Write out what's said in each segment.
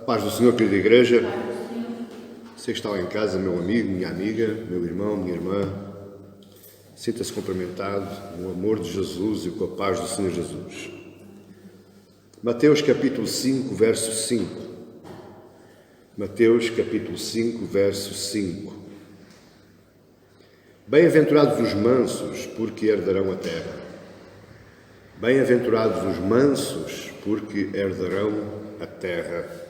Paz do Senhor, querida igreja. Você que está lá em casa, meu amigo, minha amiga, meu irmão, minha irmã, sinta-se cumprimentado no amor de Jesus e com a paz do Senhor Jesus. Mateus capítulo 5, verso 5. Mateus capítulo 5, verso 5. Bem-aventurados os mansos, porque herdarão a terra. Bem-aventurados os mansos, porque herdarão a terra.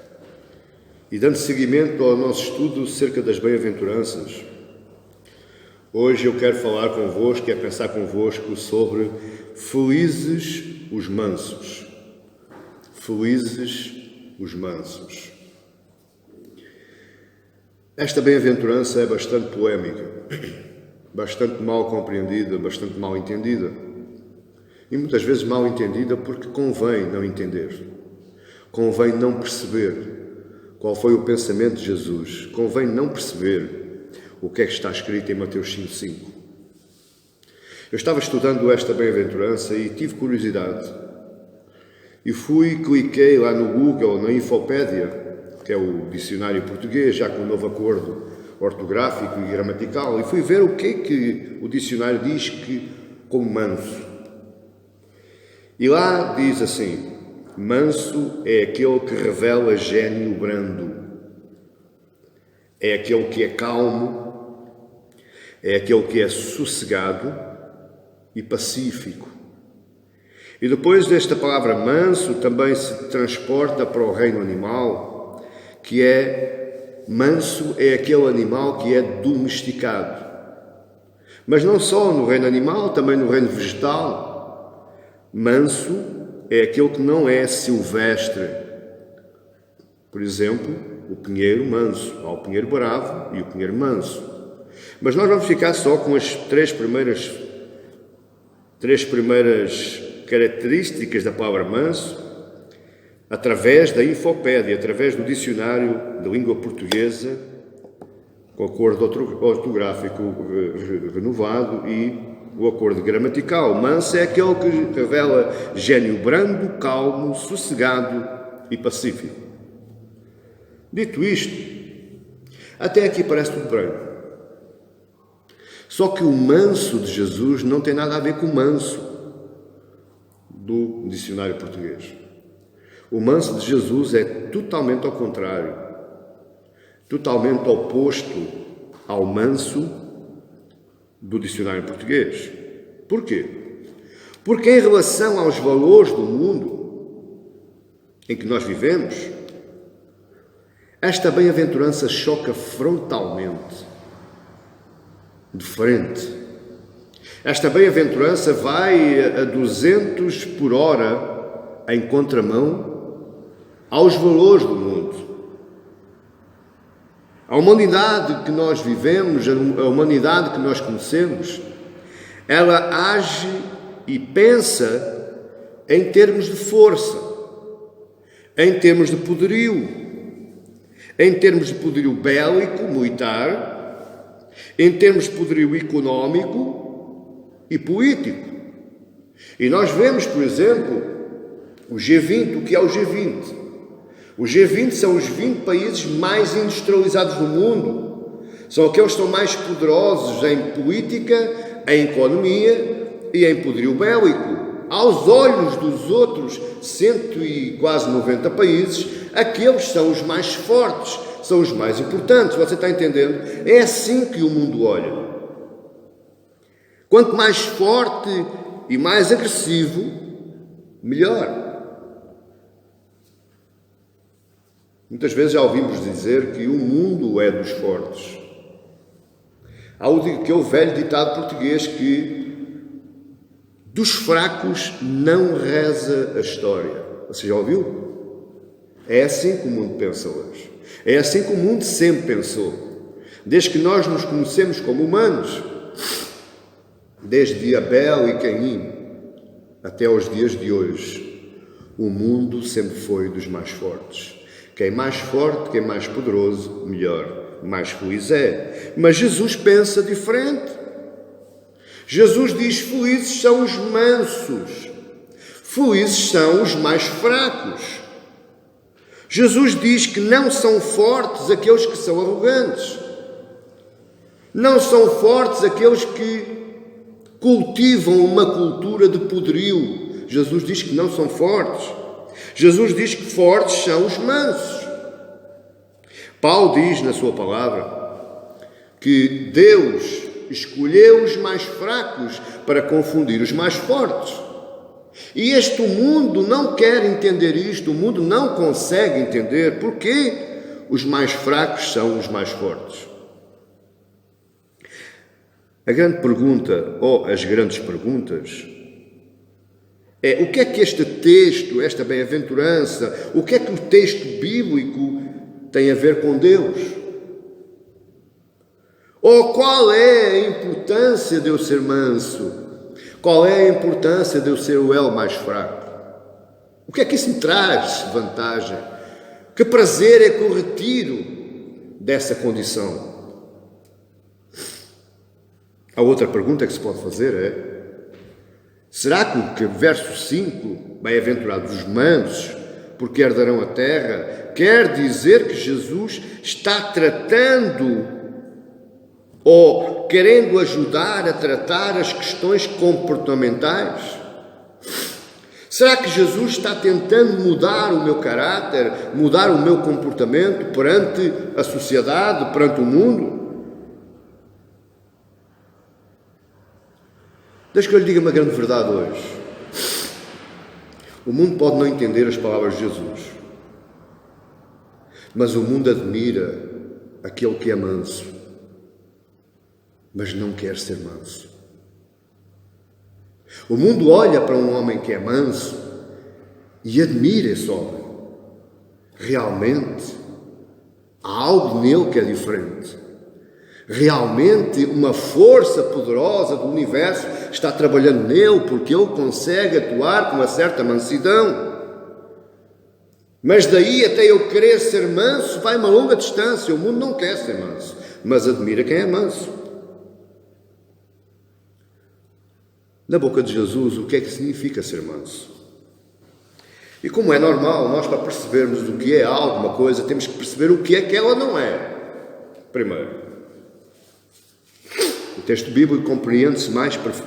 E dando seguimento ao nosso estudo acerca das bem-aventuranças, hoje eu quero falar convosco, pensar convosco sobre felizes os mansos. Felizes os mansos. Esta bem-aventurança é bastante polémica, bastante mal compreendida, bastante mal entendida. E muitas vezes mal entendida porque convém não entender, convém não perceber qual foi o pensamento de Jesus, convém não perceber o que é que está escrito em Mateus 5,5. Eu estava estudando esta bem-aventurança e tive curiosidade. E cliquei lá no Google, na Infopédia, que é o dicionário português, já com o novo acordo ortográfico e gramatical, e fui ver o que é que o dicionário diz como manso. E lá diz assim: manso é aquele que revela gênio brando, é aquele que é calmo, é aquele que é sossegado e pacífico. E depois desta palavra manso também se transporta para o reino animal, que é manso, é aquele animal que é domesticado. Mas não só no reino animal, também no reino vegetal. Manso é aquele que não é silvestre. Por exemplo, o pinheiro manso. Há o pinheiro bravo e o pinheiro manso. Mas nós vamos ficar só com as três primeiras características da palavra manso, através da Infopédia, através do dicionário da língua portuguesa, com acordo ortográfico renovado e o acordo gramatical. Manso é aquele que revela gênio brando, calmo, sossegado e pacífico. Dito isto, até aqui parece tudo bem. Só que o manso de Jesus não tem nada a ver com o manso do dicionário português. O manso de Jesus é totalmente ao contrário, totalmente oposto ao manso do dicionário português. Porquê? Porque em relação aos valores do mundo em que nós vivemos, esta bem-aventurança choca frontalmente, de frente. Esta bem-aventurança vai a 200 por hora em contramão aos valores do mundo. A humanidade que nós vivemos, a humanidade que nós conhecemos, ela age e pensa em termos de força, em termos de poderio, bélico, militar, em termos de poderio económico e político. E nós vemos, por exemplo, o G20, o que é o G20? O G20 são os 20 países mais industrializados do mundo. São aqueles que são mais poderosos em política, em economia e em poderio bélico. Aos olhos dos outros quase 90 países, aqueles são os mais fortes, são os mais importantes. Você está entendendo? É assim que o mundo olha. Quanto mais forte e mais agressivo, melhor. Muitas vezes já ouvimos dizer que o mundo é dos fortes. Há aquele velho ditado português que dos fracos não reza a história. Você já ouviu? É assim que o mundo pensa hoje. É assim que o mundo sempre pensou. Desde que nós nos conhecemos como humanos, desde Abel e Caim até aos dias de hoje, o mundo sempre foi dos mais fortes. Quem mais forte, quem mais poderoso, melhor, mais feliz é. Mas Jesus pensa diferente. Jesus diz: felizes são os mansos, felizes são os mais fracos. Jesus diz que não são fortes aqueles que são arrogantes. Não são fortes aqueles que cultivam uma cultura de poderio. Jesus diz que não são fortes. Jesus diz que fortes são os mansos. Paulo diz na sua palavra que Deus escolheu os mais fracos para confundir os mais fortes. E este mundo não quer entender isto, o mundo não consegue entender porque os mais fracos são os mais fortes. A grande pergunta, ou as grandes perguntas, é o que é que este texto, esta bem-aventurança, o que é que o texto bíblico tem a ver com Deus? Ou qual é a importância de eu ser manso? Qual é a importância de eu ser o elo mais fraco? O que é que isso me traz vantagem? Que prazer é que eu retiro dessa condição? A outra pergunta que se pode fazer é: será que o verso 5, bem-aventurados os mansos, porque herdarão a terra, quer dizer que Jesus está tratando ou querendo ajudar a tratar as questões comportamentais? Será que Jesus está tentando mudar o meu caráter, mudar o meu comportamento perante a sociedade, perante o mundo? Deixa que eu lhe diga uma grande verdade hoje. O mundo pode não entender as palavras de Jesus, mas o mundo admira aquele que é manso, mas não quer ser manso. O mundo olha para um homem que é manso e admira esse homem. Realmente, há algo nele que é diferente. Realmente, uma força poderosa do universo está trabalhando nele, porque ele consegue atuar com uma certa mansidão. Mas daí até eu querer ser manso, vai uma longa distância. O mundo não quer ser manso, mas admira quem é manso. Na boca de Jesus, o que é que significa ser manso? E como é normal, nós para percebermos o que é alguma coisa, temos que perceber o que é que ela não é. Primeiro, o texto bíblico compreende-se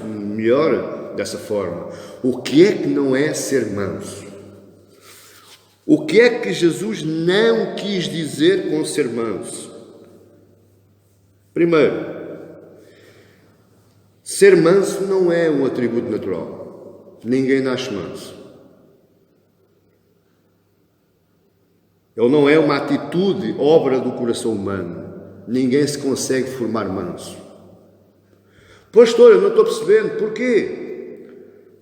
melhor dessa forma. O que é que não é ser manso? O que é que Jesus não quis dizer com ser manso? Primeiro, ser manso não é um atributo natural. Ninguém nasce manso. Ele não é uma atitude, obra do coração humano. Ninguém se consegue formar manso. Pastor, eu não estou percebendo. Porquê?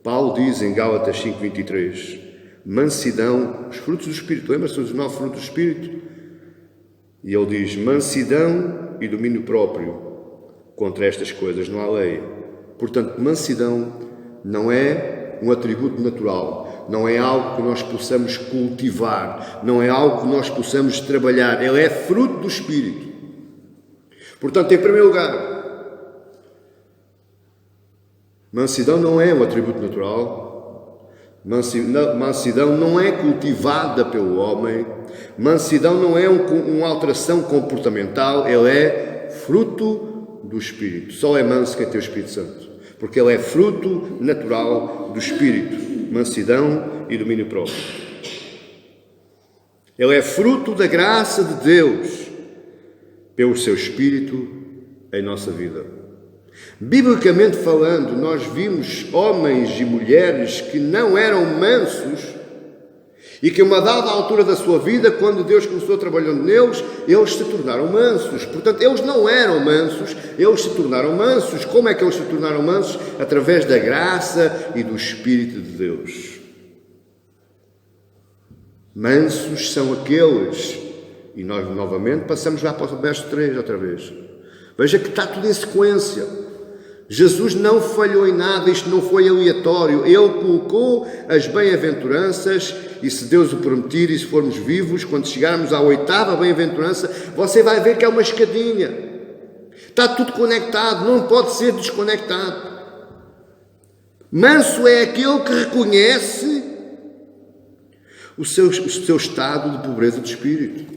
Paulo diz em Gálatas 5:23, mansidão, os frutos do Espírito. Lembra-se dos 9 frutos do Espírito? E ele diz, mansidão e domínio próprio. Contra estas coisas não há lei. Portanto, mansidão não é um atributo natural, não é algo que nós possamos cultivar, não é algo que nós possamos trabalhar, ele é fruto do Espírito. Portanto, em primeiro lugar, mansidão não é um atributo natural, mansidão não é cultivada pelo homem, mansidão não é uma alteração comportamental, ele é fruto do Espírito. Só é manso quem tem o Espírito Santo, porque ele é fruto natural do Espírito, mansidão e domínio próprio. Ele é fruto da graça de Deus, pelo seu Espírito em nossa vida. Biblicamente falando, nós vimos homens e mulheres que não eram mansos e que a uma dada altura da sua vida, quando Deus começou trabalhando neles, eles se tornaram mansos. Portanto, eles não eram mansos, eles se tornaram mansos. Como é que eles se tornaram mansos? Através da graça e do Espírito de Deus. Mansos são aqueles, e nós novamente passamos lá para o verso 3 outra vez. Veja que está tudo em sequência. Jesus não falhou em nada, isto não foi aleatório. Ele colocou as bem-aventuranças e, se Deus o permitir e se formos vivos, quando chegarmos à 8ª bem-aventurança, você vai ver que é uma escadinha. Está tudo conectado, não pode ser desconectado. Manso é aquele que reconhece o seu estado de pobreza de espírito.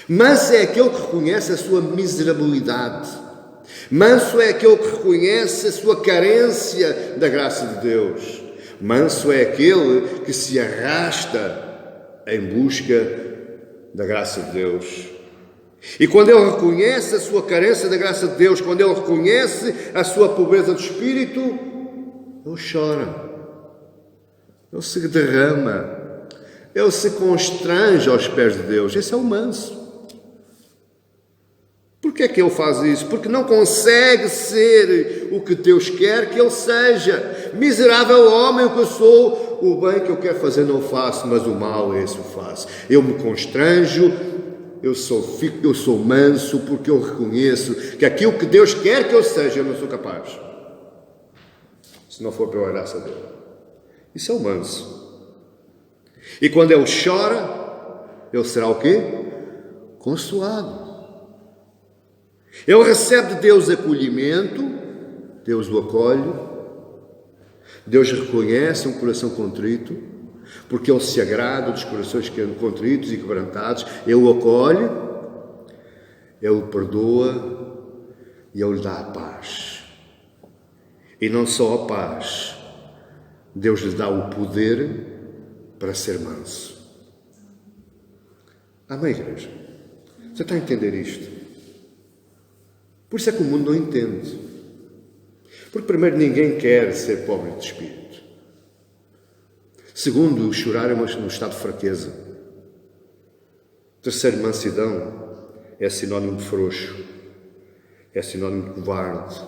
Manso é aquele que reconhece a sua miserabilidade. Manso é aquele que reconhece a sua carência da graça de Deus. Manso é aquele que se arrasta em busca da graça de Deus. E quando ele reconhece a sua carência da graça de Deus, quando ele reconhece a sua pobreza de espírito, ele chora, ele se derrama, ele se constrange aos pés de Deus. Esse é o manso. Porquê é que ele faz isso? Porque não consegue ser o que Deus quer que ele seja. Miserável homem o que eu sou, o bem que eu quero fazer não faço, mas o mal esse eu faço. Eu me constranjo, eu sou manso porque eu reconheço que aquilo que Deus quer que eu seja, eu não sou capaz. Se não for pela graça dele. Isso é o manso. E quando ele chora, ele será o quê? Consolado. Ele recebe de Deus acolhimento, Deus o acolhe, Deus reconhece um coração contrito, porque Ele se agrada dos corações contritos e quebrantados, Ele o acolhe, Ele o perdoa e Ele lhe dá a paz. E não só a paz, Deus lhe dá o poder para ser manso. Amém, igreja? Você está a entender isto? Por isso é que o mundo não entende. Porque, primeiro, ninguém quer ser pobre de espírito. Segundo, chorar é um estado de fraqueza. Terceiro, mansidão é sinónimo de frouxo, é sinónimo de covarde,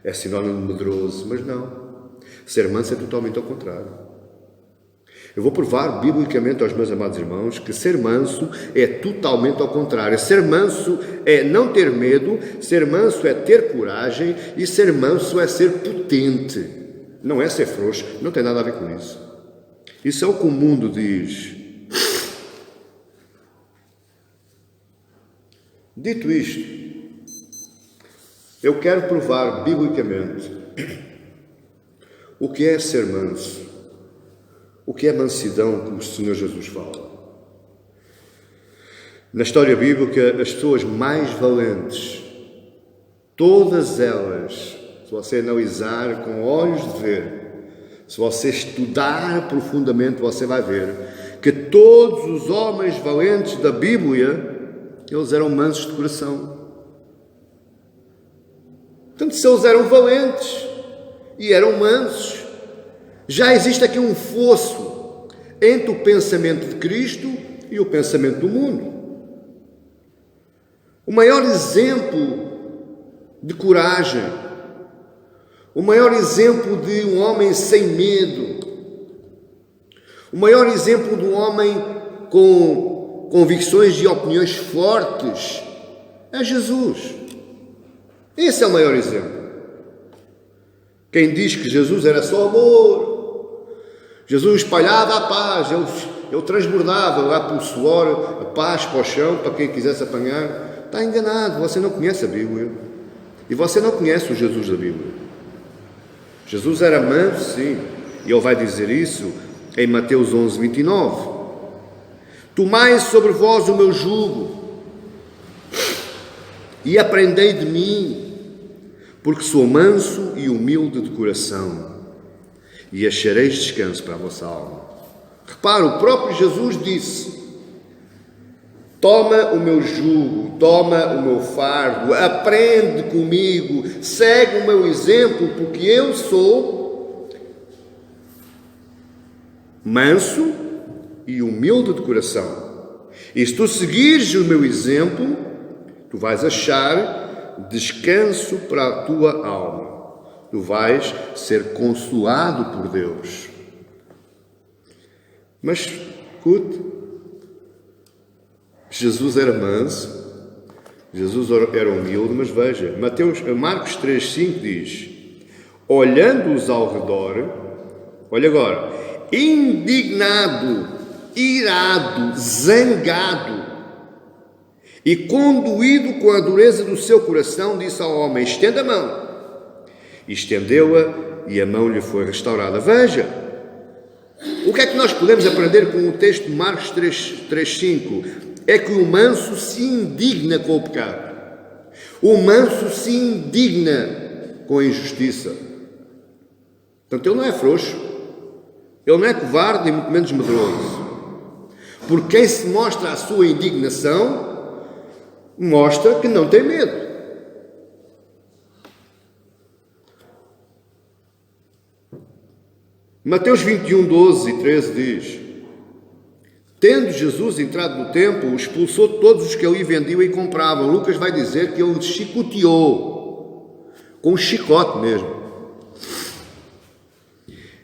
é sinónimo de medroso. Mas não. Ser manso é totalmente ao contrário. Eu vou provar biblicamente aos meus amados irmãos que ser manso é totalmente ao contrário. Ser manso é não ter medo, ser manso é ter coragem e ser manso é ser potente. Não é ser frouxo, não tem nada a ver com isso. Isso é o que o mundo diz. Dito isto, eu quero provar biblicamente o que é ser manso. O que é mansidão que o Senhor Jesus fala? Na história bíblica, as pessoas mais valentes, todas elas, se você analisar com olhos de ver, se você estudar profundamente, você vai ver que todos os homens valentes da Bíblia, eles eram mansos de coração. Portanto, se eles eram valentes e eram mansos, já existe aqui um fosso entre o pensamento de Cristo e o pensamento do mundo. O maior exemplo de coragem, o maior exemplo de um homem sem medo, o maior exemplo de um homem com convicções e opiniões fortes é Jesus. Esse é o maior exemplo. Quem diz que Jesus era só amor, Jesus espalhava a paz, ele transbordava lá pelo suor, a paz para o chão, para quem quisesse apanhar, está enganado, você não conhece a Bíblia. E você não conhece o Jesus da Bíblia. Jesus era manso, sim, e ele vai dizer isso em Mateus 11, 29. Tomai sobre vós o meu jugo e aprendei de mim, porque sou manso e humilde de coração, e achareis descanso para a vossa alma. Repara, o próprio Jesus disse: toma o meu jugo, toma o meu fardo, aprende comigo, segue o meu exemplo, porque eu sou manso e humilde de coração. E se tu seguires o meu exemplo, tu vais achar descanso para a tua alma. Tu vais ser consolado por Deus. Mas, escute, Jesus era manso, Jesus era humilde, mas veja, Marcos 3,5 diz: olhando-os ao redor, olha agora, indignado, irado, zangado e conduído com a dureza do seu coração, disse ao homem: estenda a mão. E estendeu-a e a mão lhe foi restaurada. Veja, O que é que nós podemos aprender com o texto de Marcos 3:5? É que o manso se indigna com o pecado. O manso se indigna com a injustiça. Portanto, ele não é frouxo. Ele não é covarde e muito menos medroso. Porque quem se mostra a sua indignação, mostra que não tem medo. Mateus 21:12 e 13 diz: tendo Jesus entrado no templo, expulsou todos os que ali vendiam e compravam. Lucas vai dizer que ele os chicoteou, com um chicote mesmo.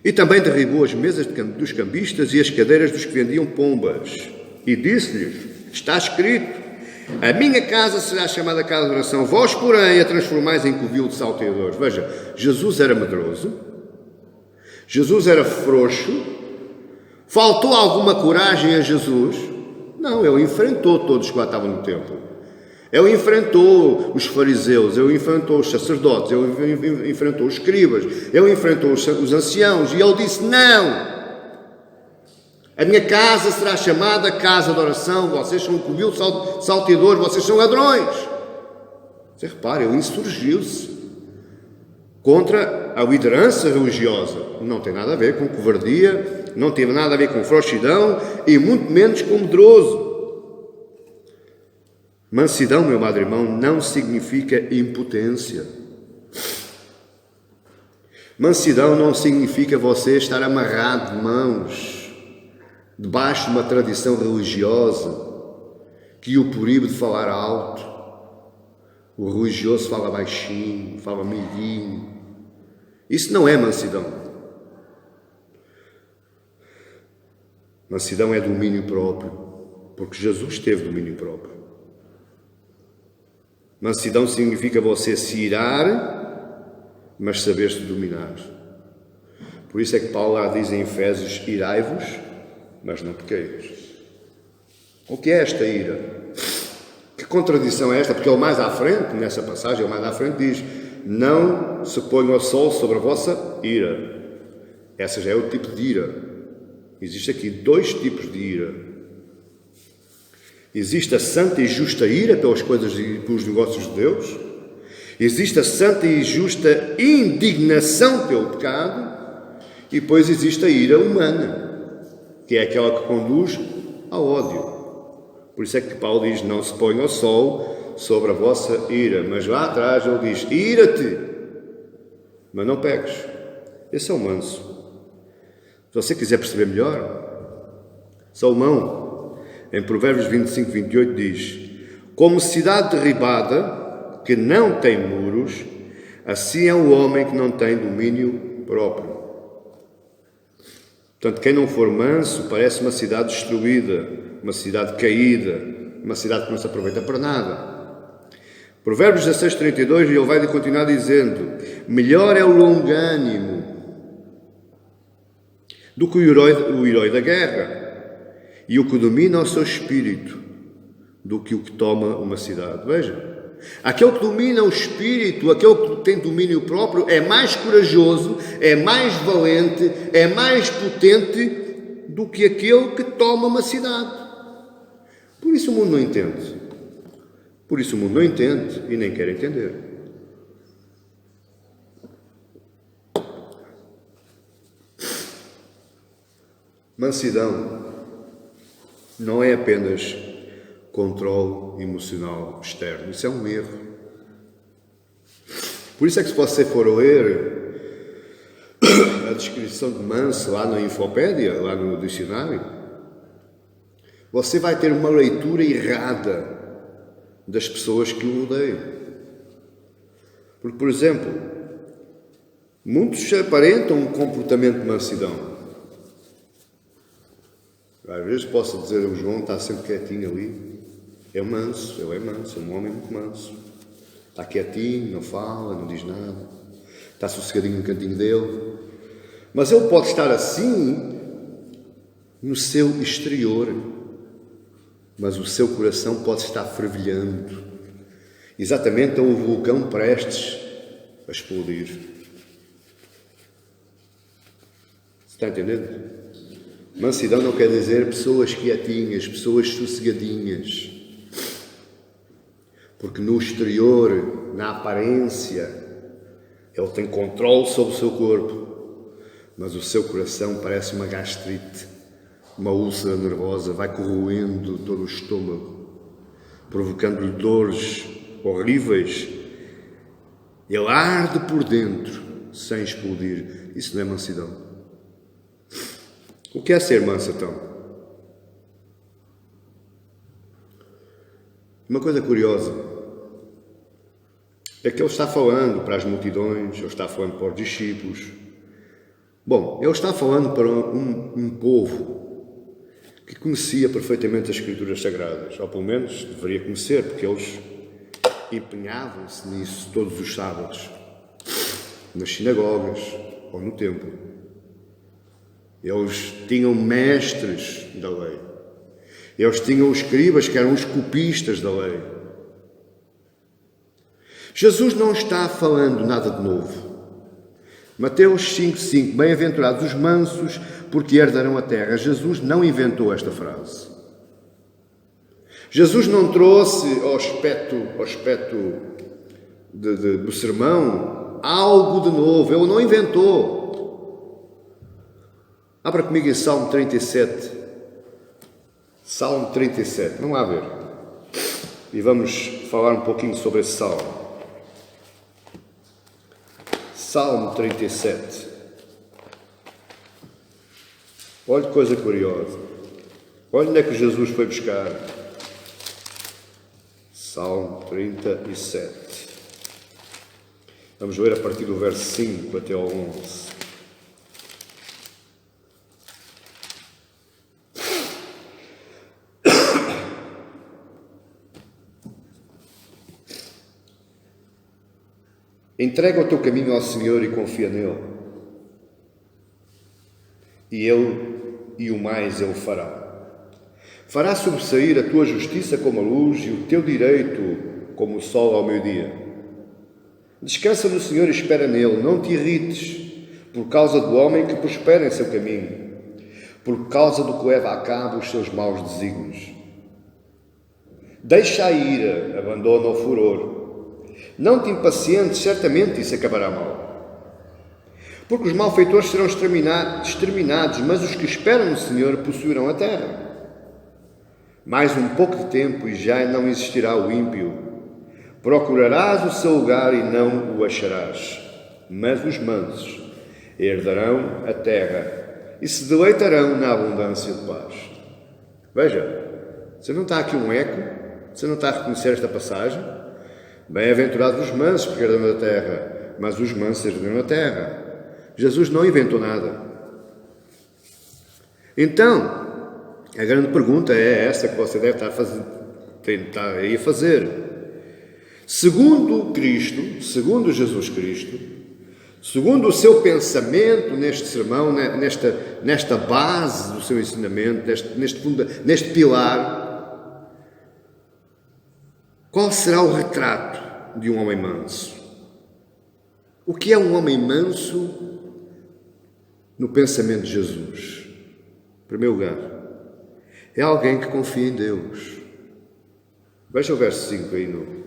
E também derribou as mesas dos cambistas e as cadeiras dos que vendiam pombas. E disse-lhes: está escrito, a minha casa será chamada casa de oração, vós, porém, a transformais em covil de salteadores. Veja, Jesus era medroso, Jesus era frouxo. Faltou alguma coragem a Jesus? Não, ele enfrentou todos que lá estavam no templo. Ele enfrentou os fariseus, ele enfrentou os sacerdotes, ele enfrentou os escribas, ele enfrentou os anciãos e ele disse: não, a minha casa será chamada casa de oração, vocês são um covil de salteadores, vocês são ladrões. Você repara, ele insurgiu-se contra a liderança religiosa. Não tem nada a ver com covardia, não tem nada a ver com frouxidão e muito menos com medroso. Mansidão, meu amado irmão, não significa impotência. Mansidão não significa você estar amarrado de mãos debaixo de uma tradição religiosa que o proíbe de falar alto. O religioso fala baixinho, fala meiguinho. Isso não é mansidão. Mansidão é domínio próprio, porque Jesus teve domínio próprio. Mansidão significa você se irar, mas saber-se dominar. Por isso é que Paulo lá diz em Efésios: irai-vos, mas não pequeis. O que é esta ira? Que contradição é esta? Porque ele mais à frente, nessa passagem, ele mais à frente diz: não se ponha o sol sobre a vossa ira. Essa já é o tipo de ira. Existe aqui dois tipos de ira. Existe a santa e justa ira pelas coisas e pelos negócios de Deus. Existe a santa e justa indignação pelo pecado. E depois existe a ira humana, que é aquela que conduz ao ódio. Por isso é que Paulo diz: não se ponha o sol sobre a vossa ira. Mas lá atrás ele diz: ira-te, mas não peques. Esse é o manso. Se você quiser perceber melhor, Salomão, em Provérbios 25:28 diz: como cidade derribada, que não tem muros, assim é o homem que não tem domínio próprio. Portanto, quem não for manso parece uma cidade destruída, uma cidade caída, uma cidade que não se aproveita para nada. Provérbios 16:32, ele vai continuar dizendo: melhor é o longânimo do que o herói da guerra, e o que domina o seu espírito do que o que toma uma cidade. Veja, aquele que domina o espírito, aquele que tem domínio próprio, é mais corajoso, é mais valente, é mais potente do que aquele que toma uma cidade. Por isso o mundo não entende. Por isso o mundo não entende e nem quer entender. Mansidão não é apenas controle emocional externo. Isso é um erro. Por isso é que se você for ler a descrição de manso lá na Infopédia, lá no dicionário, você vai ter uma leitura errada das pessoas que o rodeiam. Porque, por exemplo, muitos aparentam um comportamento de mansidão. Às vezes posso dizer: o João está sempre quietinho ali, é manso, ele é manso, é um homem muito manso. Está quietinho, não fala, não diz nada, está sossegadinho no cantinho dele. Mas ele pode estar assim no seu exterior, mas o seu coração pode estar fervilhando, exatamente a um vulcão prestes a explodir. Está entendendo? Mansidão não quer dizer pessoas quietinhas, pessoas sossegadinhas. Porque no exterior, na aparência, ele tem controle sobre o seu corpo, mas o seu coração parece uma gastrite, uma úlcera nervosa, vai corroendo todo o estômago, provocando-lhe dores horríveis. Ele arde por dentro, sem explodir. Isso não é mansidão. O que é ser manso, então? Uma coisa curiosa é que ele está falando para as multidões, ele está falando para os discípulos. Bom, ele está falando para um povo que conhecia perfeitamente as Escrituras Sagradas, ou pelo menos deveria conhecer, porque eles empenhavam-se nisso todos os sábados, nas sinagogas ou no templo. Eles tinham mestres da lei. Eles tinham os escribas, que eram os copistas da lei. Jesus não está falando nada de novo. Mateus 5,5, bem-aventurados os mansos, porque herdarão a terra. Jesus não inventou esta frase. Jesus não trouxe ao aspecto do sermão algo de novo. Ele não inventou. Abra comigo em Salmo 37. Salmo 37, vamos lá ver. E vamos falar um pouquinho sobre esse salmo. Salmo 37. Olha que coisa curiosa. Olha onde é que Jesus foi buscar. Salmo 37. Vamos ler a partir do verso 5 até ao 11. Entrega o teu caminho ao Senhor e confia nele. E o mais Ele fará. Fará sobressair a tua justiça como a luz e o teu direito como o sol ao meio-dia. Descansa no Senhor e espera nele. Não te irrites por causa do homem que prospera em seu caminho, por causa do que leva a cabo os seus maus desígnios. Deixa a ira, abandona o furor. Não te impacientes, certamente isso acabará mal. Porque os malfeitores serão exterminados, mas os que esperam no Senhor possuirão a terra. Mais um pouco de tempo e já não existirá o ímpio. Procurarás o seu lugar e não o acharás. Mas os mansos herdarão a terra e se deleitarão na abundância de paz. Veja, você não está aqui um eco? Você não está a reconhecer esta passagem? Bem-aventurados os mansos, porque herdarão a terra, mas os mansos herdarão a terra. Jesus não inventou nada. Então, a grande pergunta é esta que você deve estar aí a fazer. Segundo Cristo, segundo Jesus Cristo, segundo o seu pensamento neste sermão, nesta base do seu ensinamento, neste pilar, qual será o retrato de um homem manso? O que é um homem manso no pensamento de Jesus? Em primeiro lugar, é alguém que confia em Deus. Veja o verso 5 aí no...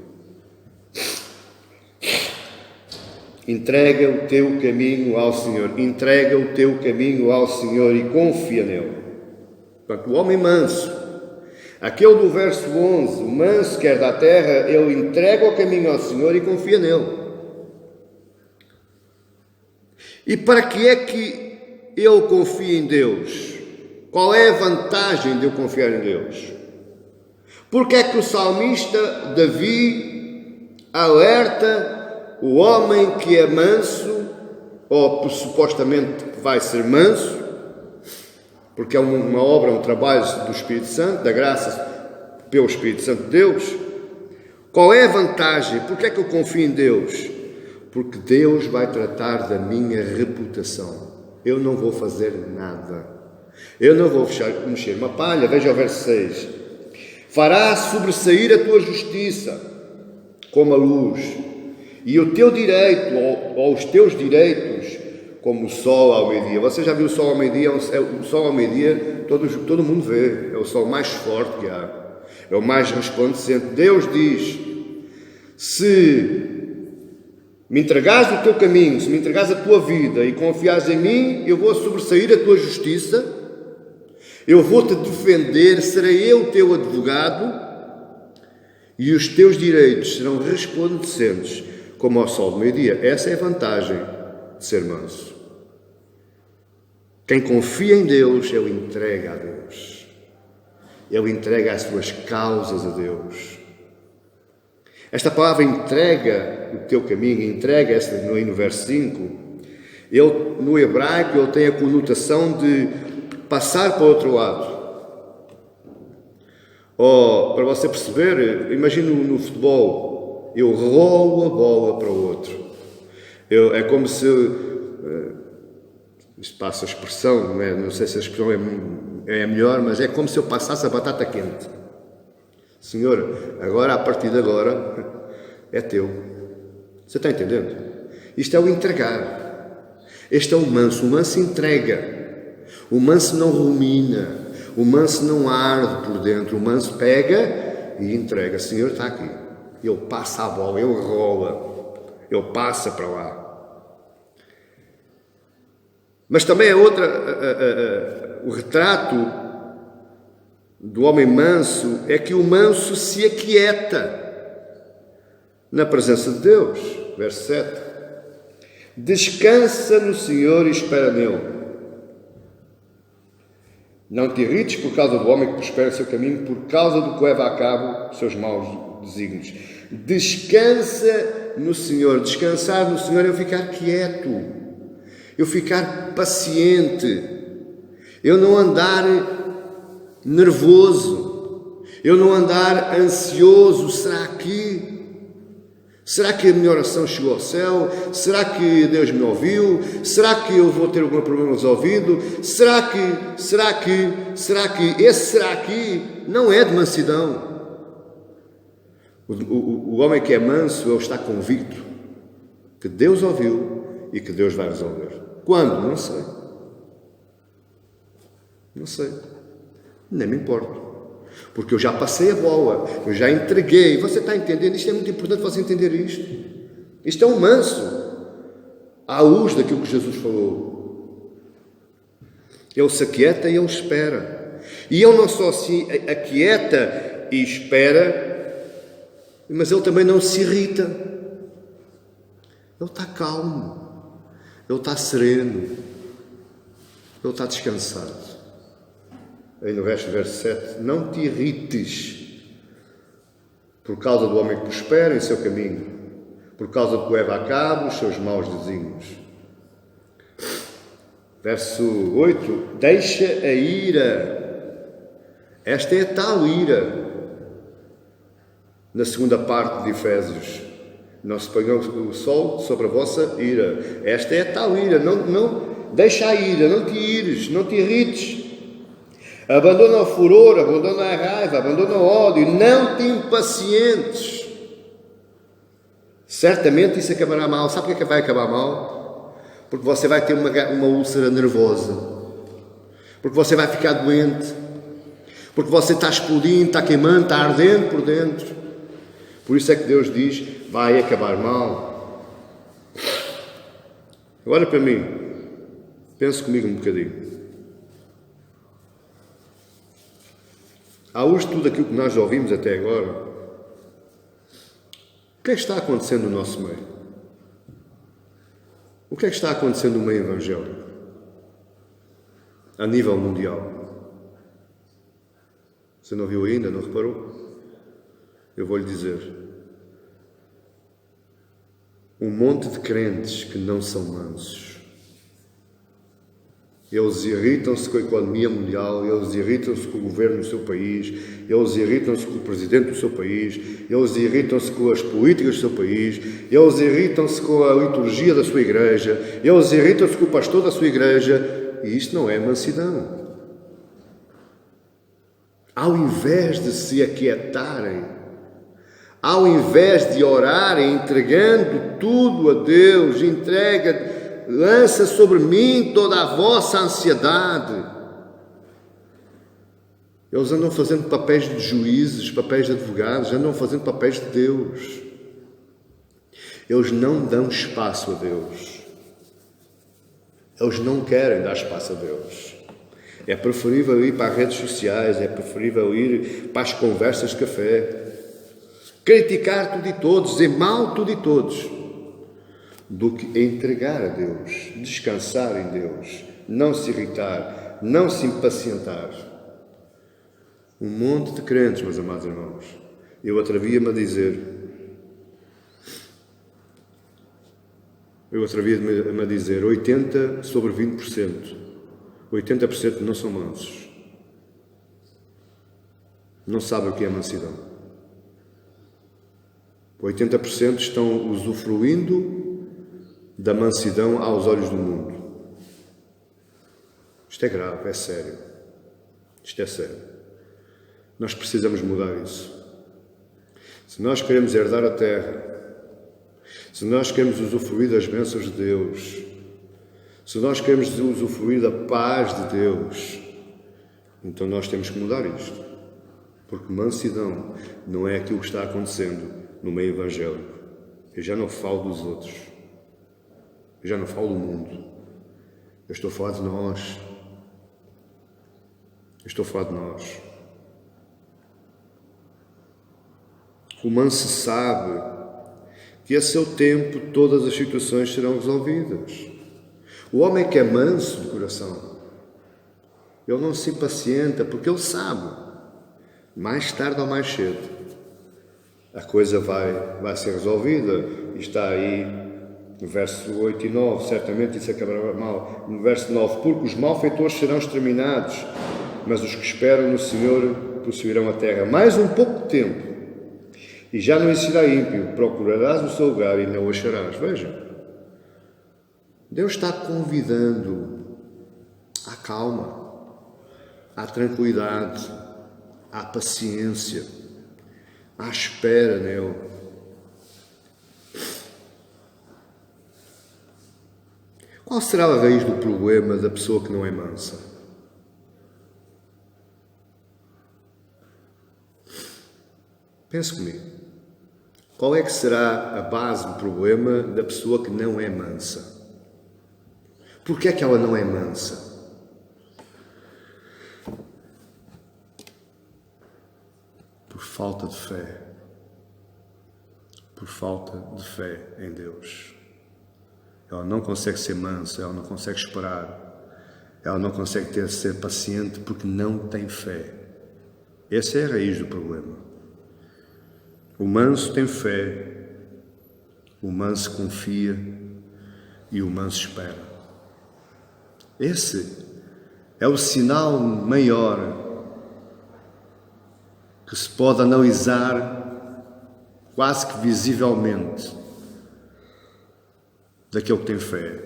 Entrega o teu caminho ao Senhor. Entrega o teu caminho ao Senhor e confia nele. Portanto, o homem manso, aquele do verso 11, o manso que herda a terra, ele entrega o caminho ao Senhor e confia nele. E para que é que ele confia em Deus? Qual é a vantagem de eu confiar em Deus? Porque é que o salmista Davi alerta o homem que é manso, ou supostamente vai ser manso, porque é uma obra, um trabalho do Espírito Santo, da graça pelo Espírito Santo de Deus. Qual é a vantagem? Porque é que eu confio em Deus? Porque Deus vai tratar da minha reputação. Eu não vou fazer nada. Eu não vou mexer uma palha. Veja o verso 6. Fará sobressair a tua justiça como a luz, e o teu direito, ou os teus direitos, como o sol ao meio-dia. Você já viu o sol ao meio-dia? O sol ao meio-dia todo mundo vê. É o sol mais forte que há. É o mais resplandecente. Deus diz: se me entregares o teu caminho, se me entregares a tua vida e confiares em mim, eu vou sobressair a tua justiça, eu vou-te defender, serei eu o teu advogado e os teus direitos serão resplandecentes como ao sol do meio-dia. Essa é a vantagem de ser manso. Quem confia em Deus, ele entrega a Deus. Ele entrega as suas causas a Deus. Esta palavra entrega o teu caminho, entrega, esta aí no verso 5, no hebraico ele tem a conotação de passar para o outro lado. Para você perceber, imagina no futebol, eu rolo a bola para o outro. É como se, isto passa a expressão, não sei se a expressão é melhor, mas é como se eu passasse a batata quente. Senhor, agora, a partir de agora, é teu. Você está entendendo? Isto é o entregar. Este é o manso. O manso entrega. O manso não rumina. O manso não arde por dentro. O manso pega e entrega. Senhor, está aqui. Ele passa a bola, ele rola. Ele passa para lá. Mas também é o retrato do homem manso é que o manso se aquieta na presença de Deus. Verso 7. Descansa no Senhor e espera nele. Não te irrites por causa do homem que prospera o seu caminho, por causa do que leva a cabo os seus maus desígnios. Descansa no Senhor. Descansar no Senhor é eu ficar quieto, eu ficar paciente, eu não andar nervoso, eu não andar ansioso. Será que a minha oração chegou ao céu? Será que Deus me ouviu? Será que eu vou ter algum problema resolvido? Será que esse será que não é de mansidão? O homem que é manso, ele está convicto que Deus ouviu e que Deus vai resolver. Quando? Não sei. Não sei. Nem me importo. Porque eu já passei a bola, eu já entreguei. Você está entendendo? Isto é muito importante você entender isto. Isto é um manso, à luz daquilo que Jesus falou. Ele se aquieta e ele espera. E ele não só se aquieta e espera, mas ele também não se irrita. Ele está calmo, ele está sereno, ele está descansado. Aí no resto do verso 7, não te irrites por causa do homem que prospera em seu caminho, por causa do que leva a cabo os seus maus desígnios. Verso 8, deixa a ira. Esta é a tal ira. Na segunda parte de Efésios, não se ponha o sol sobre a vossa ira. Esta é a tal ira. Não deixa a ira, não te ires, não te irrites. Abandona o furor, abandona a raiva, abandona o ódio, não te impacientes. Certamente isso acabará mal. Sabe por que vai acabar mal? Porque você vai ter uma úlcera nervosa, porque você vai ficar doente, porque você está explodindo, está queimando, está ardendo por dentro. Por isso é que Deus diz, vai acabar mal. Agora para mim, pense comigo um bocadinho. À luz de tudo aquilo que nós já ouvimos até agora, o que é que está acontecendo no nosso meio? O que é que está acontecendo no meio evangélico? A nível mundial. Você não viu ainda? Não reparou? Eu vou lhe dizer. Um monte de crentes que não são mansos. Eles irritam-se com a economia mundial, eles irritam-se com o governo do seu país, eles irritam-se com o presidente do seu país, eles irritam-se com as políticas do seu país, eles irritam-se com a liturgia da sua igreja, eles irritam-se com o pastor da sua igreja, e isto não é mansidão. Ao invés de se aquietarem, ao invés de orarem entregando tudo a Deus, lança sobre mim toda a vossa ansiedade. Eles andam fazendo papéis de juízes, papéis de advogados, andam fazendo papéis de Deus. Eles não dão espaço a Deus. Eles não querem dar espaço a Deus. É preferível ir para as redes sociais, é preferível ir para as conversas de café, criticar tudo e todos, dizer mal tudo e todos, do que entregar a Deus, descansar em Deus, não se irritar, não se impacientar. Um monte de crentes, meus amados irmãos. Eu atrevia-me a dizer 80 sobre 20%. 80% não são mansos. Não sabem o que é mansidão. 80% estão usufruindo da mansidão aos olhos do mundo. Isto é grave, é sério. Isto é sério. Nós precisamos mudar isso. Se nós queremos herdar a terra, se nós queremos usufruir das bênçãos de Deus, se nós queremos usufruir da paz de Deus, então nós temos que mudar isto. Porque mansidão não é aquilo que está acontecendo no meio evangélico. Eu já não falo dos outros. Eu já não falo do mundo. Eu estou a falar de nós. Eu estou a falar de nós. O manso sabe que a seu tempo todas as situações serão resolvidas. O homem que é manso de coração, ele não se impacienta, porque ele sabe, mais tarde ou mais cedo, a coisa vai ser resolvida. E está aí no verso 8 e 9, certamente isso acabará mal. No verso 9, porque os malfeitores serão exterminados, mas os que esperam no Senhor possuirão a terra. Mais um pouco de tempo, e já não existirá ímpio, procurarás o seu lugar e não o acharás. Vejam, Deus está convidando à calma, à tranquilidade, à paciência, à espera nele. Qual será a raiz do problema da pessoa que não é mansa? Pense comigo. Qual é que será a base do problema da pessoa que não é mansa? Por que é que ela não é mansa? Por falta de fé. Por falta de fé em Deus. Ela não consegue ser mansa, ela não consegue esperar, ela não consegue ser paciente porque não tem fé. Essa é a raiz do problema. O manso tem fé, o manso confia e o manso espera. Esse é o sinal maior que se pode analisar quase que visivelmente daquele que tem fé.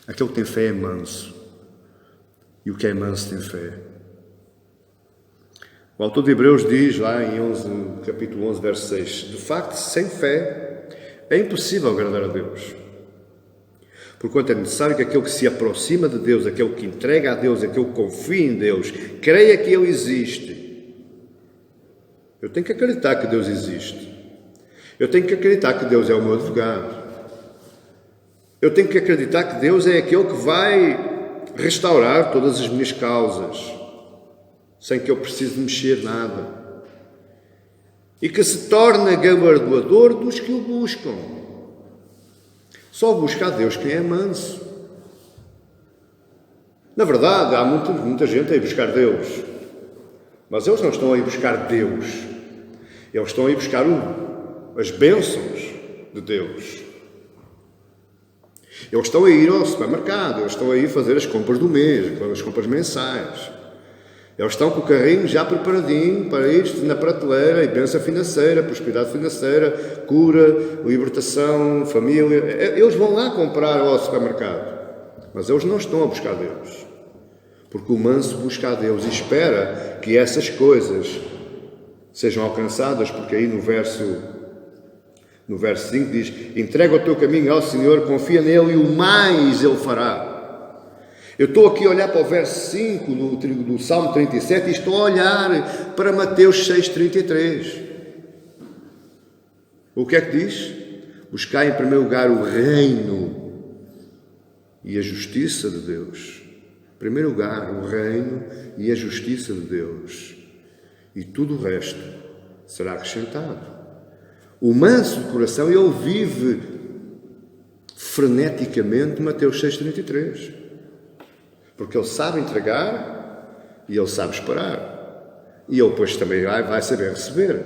Aquele que tem fé é manso e o que é manso tem fé. O autor de Hebreus diz lá em capítulo 11, verso 6, de facto, sem fé é impossível agradar a Deus. Porquanto é necessário que aquele que se aproxima de Deus, aquele que entrega a Deus, aquele que confia em Deus, creia que Ele existe. Eu tenho que acreditar que Deus existe. Eu tenho que acreditar que Deus é o meu advogado. Eu tenho que acreditar que Deus é aquele que vai restaurar todas as minhas causas, sem que eu precise mexer nada, e que se torna galardoador dos que o buscam. Só busca a Deus quem é manso. Na verdade, há muita gente a ir buscar Deus, mas eles não estão a ir buscar Deus, eles estão a ir buscar as bênçãos de Deus. Eles estão a ir ao supermercado, eles estão a ir fazer as compras do mês, as compras mensais. Eles estão com o carrinho já preparadinho para ir na prateleira e bênção financeira, prosperidade financeira, cura, libertação, família. Eles vão lá comprar ao supermercado, mas eles não estão a buscar Deus. Porque o manso busca a Deus e espera que essas coisas sejam alcançadas, porque aí no verso No verso 5 diz: entrega o teu caminho ao Senhor, confia nele e o mais ele fará. Eu estou aqui a olhar para o verso 5 do Salmo 37 e estou a olhar para Mateus 6,33. O que é que diz? Buscai em primeiro lugar o reino e a justiça de Deus. Em primeiro lugar, o reino e a justiça de Deus. E tudo o resto será acrescentado. O manso de coração, ele vive freneticamente Mateus 6,33. Porque ele sabe entregar e ele sabe esperar. E ele depois também vai saber receber.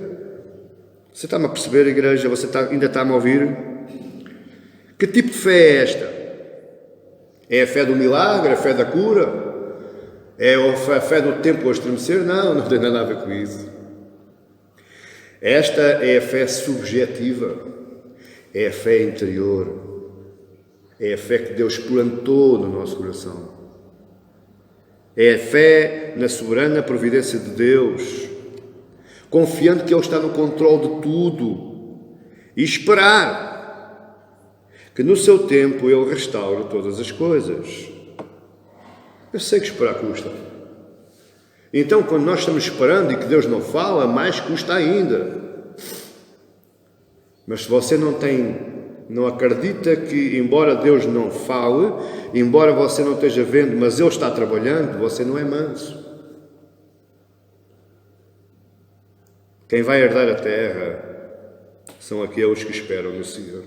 Você está-me a perceber, igreja? Você ainda está-me a ouvir? Que tipo de fé é esta? É a fé do milagre? A fé da cura? É a fé do tempo a estremecer? Não, não tem nada a ver com isso. Esta é a fé subjetiva. É a fé interior. É a fé que Deus plantou no nosso coração. É a fé na soberana providência de Deus, confiante que Ele está no controle de tudo e esperar que no seu tempo Ele restaure todas as coisas. Eu sei que esperar custa. Então, quando nós estamos esperando e que Deus não fala, mais custa ainda. Mas se você não acredita que, embora Deus não fale, embora você não esteja vendo, mas Ele está trabalhando, você não é manso. Quem vai herdar a terra são aqueles que esperam no Senhor.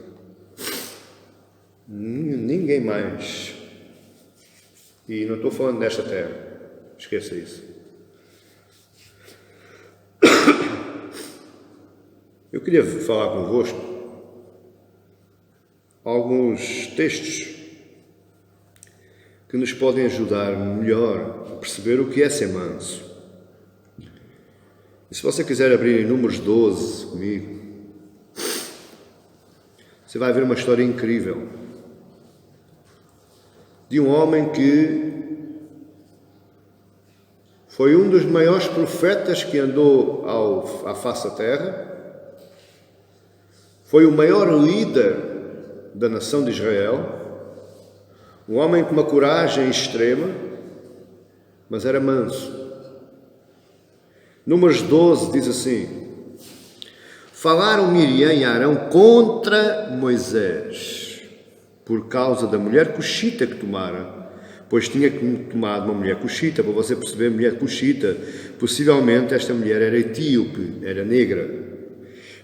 Ninguém mais. E não estou falando desta terra. Esqueça isso. Eu queria falar convosco alguns textos que nos podem ajudar melhor a perceber o que é ser manso. E se você quiser abrir em Números 12 comigo, você vai ver uma história incrível de um homem que foi um dos maiores profetas que andou à face da terra, foi o maior líder da nação de Israel, um homem com uma coragem extrema, mas era manso. Números 12 diz assim: falaram Miriam e Arão contra Moisés, por causa da mulher cuxita que tomara, pois tinha tomado uma mulher cuxita. Para você perceber, mulher cuxita, possivelmente esta mulher era etíope, era negra.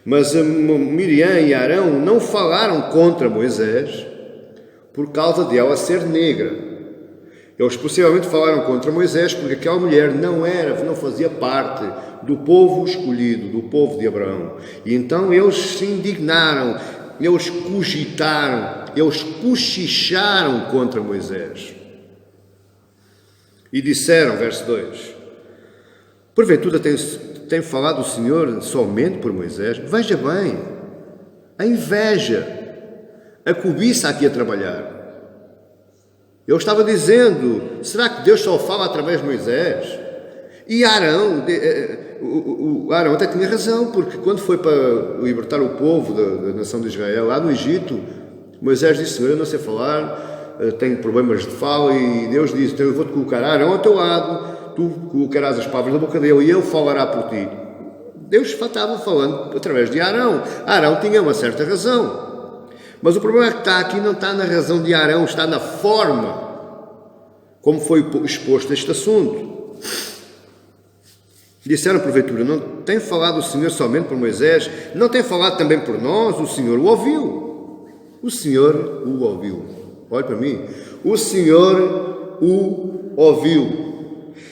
Mas Miriam e Arão não falaram contra Moisés por causa de ela ser negra. Eles possivelmente falaram contra Moisés porque aquela mulher não fazia parte do povo escolhido, do povo de Abraão. E então eles se indignaram, eles cogitaram, eles cochicharam contra Moisés. E disseram, verso 2, porventura tem falado o Senhor somente por Moisés? Veja bem, a inveja, a cobiça aqui a trabalhar. Eu estava dizendo, será que Deus só fala através de Moisés? E Arão, Arão até tinha razão, porque quando foi para libertar o povo da nação de Israel, lá no Egito, Moisés disse: Senhor, eu não sei falar, tenho problemas de fala, e Deus disse: então eu vou-te colocar Arão ao teu lado, tu colocarás as palavras da boca dele e ele falará por ti. Deus estava falando através de Arão. Arão tinha uma certa razão. Mas o problema que está aqui não está na razão de Arão, está na forma como foi exposto este assunto. Disseram, porventura, não tem falado o Senhor somente por Moisés? Não tem falado também por nós? O Senhor o ouviu. O Senhor o ouviu. Olhe para mim. O Senhor o ouviu.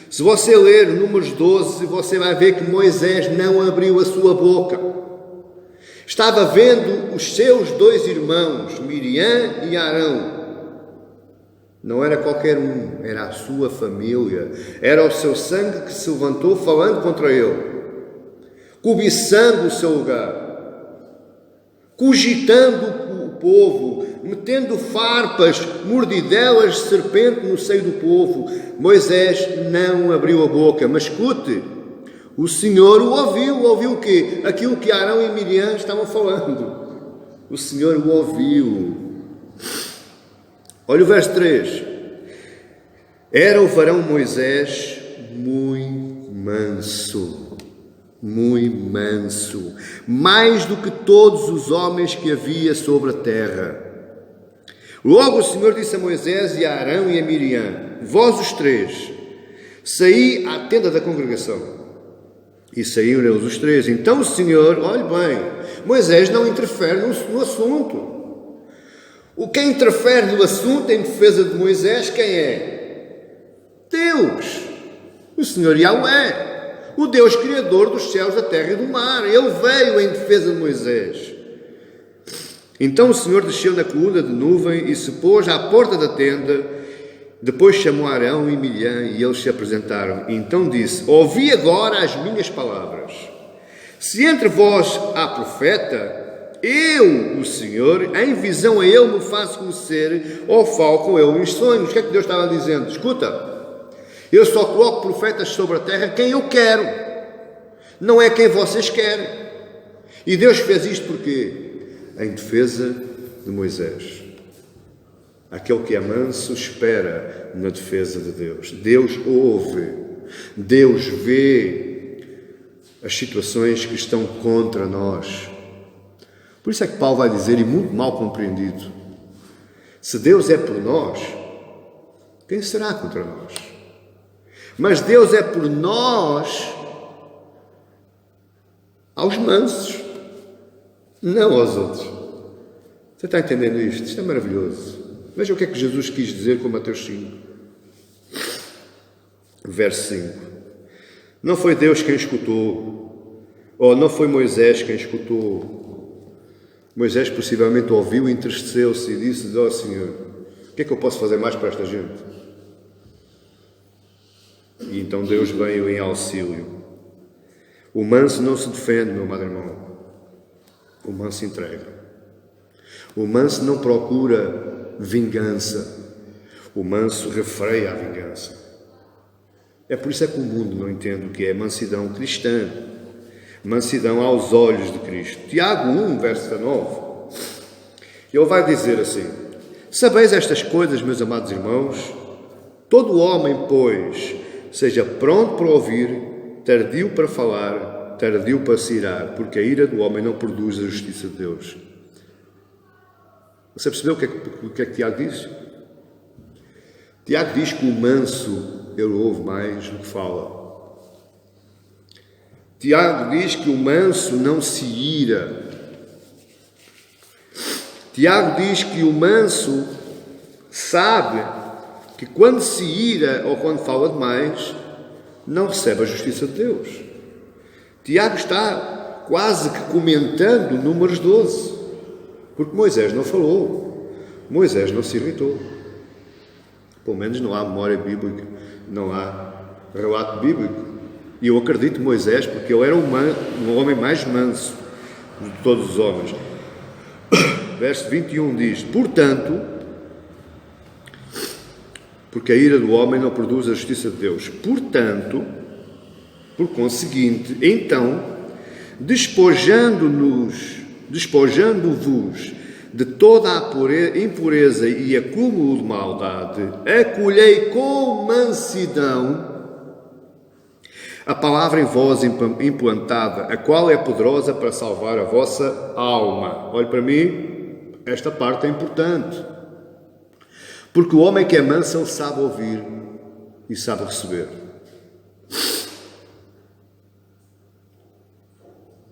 Se você ler Números 12, você vai ver que Moisés não abriu a sua boca. Estava vendo os seus dois irmãos, Miriam e Arão. Não era qualquer um, era a sua família. Era o seu sangue que se levantou falando contra ele, cobiçando o seu lugar, cogitando o povo, metendo farpas, mordidelas de serpente no seio do povo. Moisés não abriu a boca, mas escute, o Senhor o ouviu o quê? Aquilo que Arão e Miriam estavam falando. O Senhor o ouviu. Olha o verso 3. Era o varão Moisés muito manso, mais do que todos os homens que havia sobre a terra. Logo o Senhor disse a Moisés e a Arão e a Miriam: vós os três, saí à tenda da congregação. E saíram eles os três. Então o Senhor, olhe bem, Moisés não interfere no assunto. Quem interfere no assunto em defesa de Moisés, quem é? Deus, o Senhor Yahweh, o Deus Criador dos céus, da terra e do mar. Ele veio em defesa de Moisés. Então o Senhor desceu na coluna de nuvem e se pôs à porta da tenda. Depois chamou Arão e Miriam e eles se apresentaram. E então disse: ouvi agora as minhas palavras. Se entre vós há profeta, eu, o Senhor, em visão a ele me faço conhecer ou falo com ele em sonhos. O que é que Deus estava dizendo? Escuta, eu só coloco profetas sobre a terra quem eu quero, não é quem vocês querem. E Deus fez isto porquê? Em defesa de Moisés. Aquele que é manso espera na defesa de Deus. Deus ouve, Deus vê as situações que estão contra nós. Por isso é que Paulo vai dizer, e muito mal compreendido: se Deus é por nós, quem será contra nós? Mas Deus é por nós aos mansos, não aos outros. Você está entendendo isto? Isto é maravilhoso. Veja o que é que Jesus quis dizer com Mateus 5. Verso 5. Não foi Deus quem escutou, ou não foi Moisés quem escutou. Moisés possivelmente ouviu, entristeceu-se e disse: ó Senhor, o que é que eu posso fazer mais para esta gente? E então Deus veio em auxílio. O manso não se defende, meu amado irmão. O manso entrega. O manso não procura vingança. O manso refreia a vingança. É por isso é que o mundo não entende o que é mansidão cristã. Mansidão aos olhos de Cristo. Tiago 1, verso 9. Ele vai dizer assim: sabeis estas coisas, meus amados irmãos? Todo homem, pois, seja pronto para ouvir, tardio para falar, tardio para se irar, porque a ira do homem não produz a justiça de Deus. Você percebeu o que é que Tiago diz? Tiago diz que o manso, ele ouve mais do que fala. Tiago diz que o manso não se ira. Tiago diz que o manso sabe que quando se ira ou quando fala demais, não recebe a justiça de Deus. Tiago está quase que comentando Números 12. Porque Moisés não falou, Moisés não se irritou. Pelo menos não há memória bíblica, não há relato bíblico. E eu acredito em Moisés, porque ele era um homem mais manso de todos os homens. Verso 21 diz: portanto, porque a ira do homem não produz a justiça de Deus. Portanto, por conseguinte, então, despojando-vos de toda a impureza e acúmulo de maldade, acolhei com mansidão a palavra em vós implantada, a qual é poderosa para salvar a vossa alma. Olhe para mim, esta parte é importante. Porque o homem que é manso, ele sabe ouvir e sabe receber.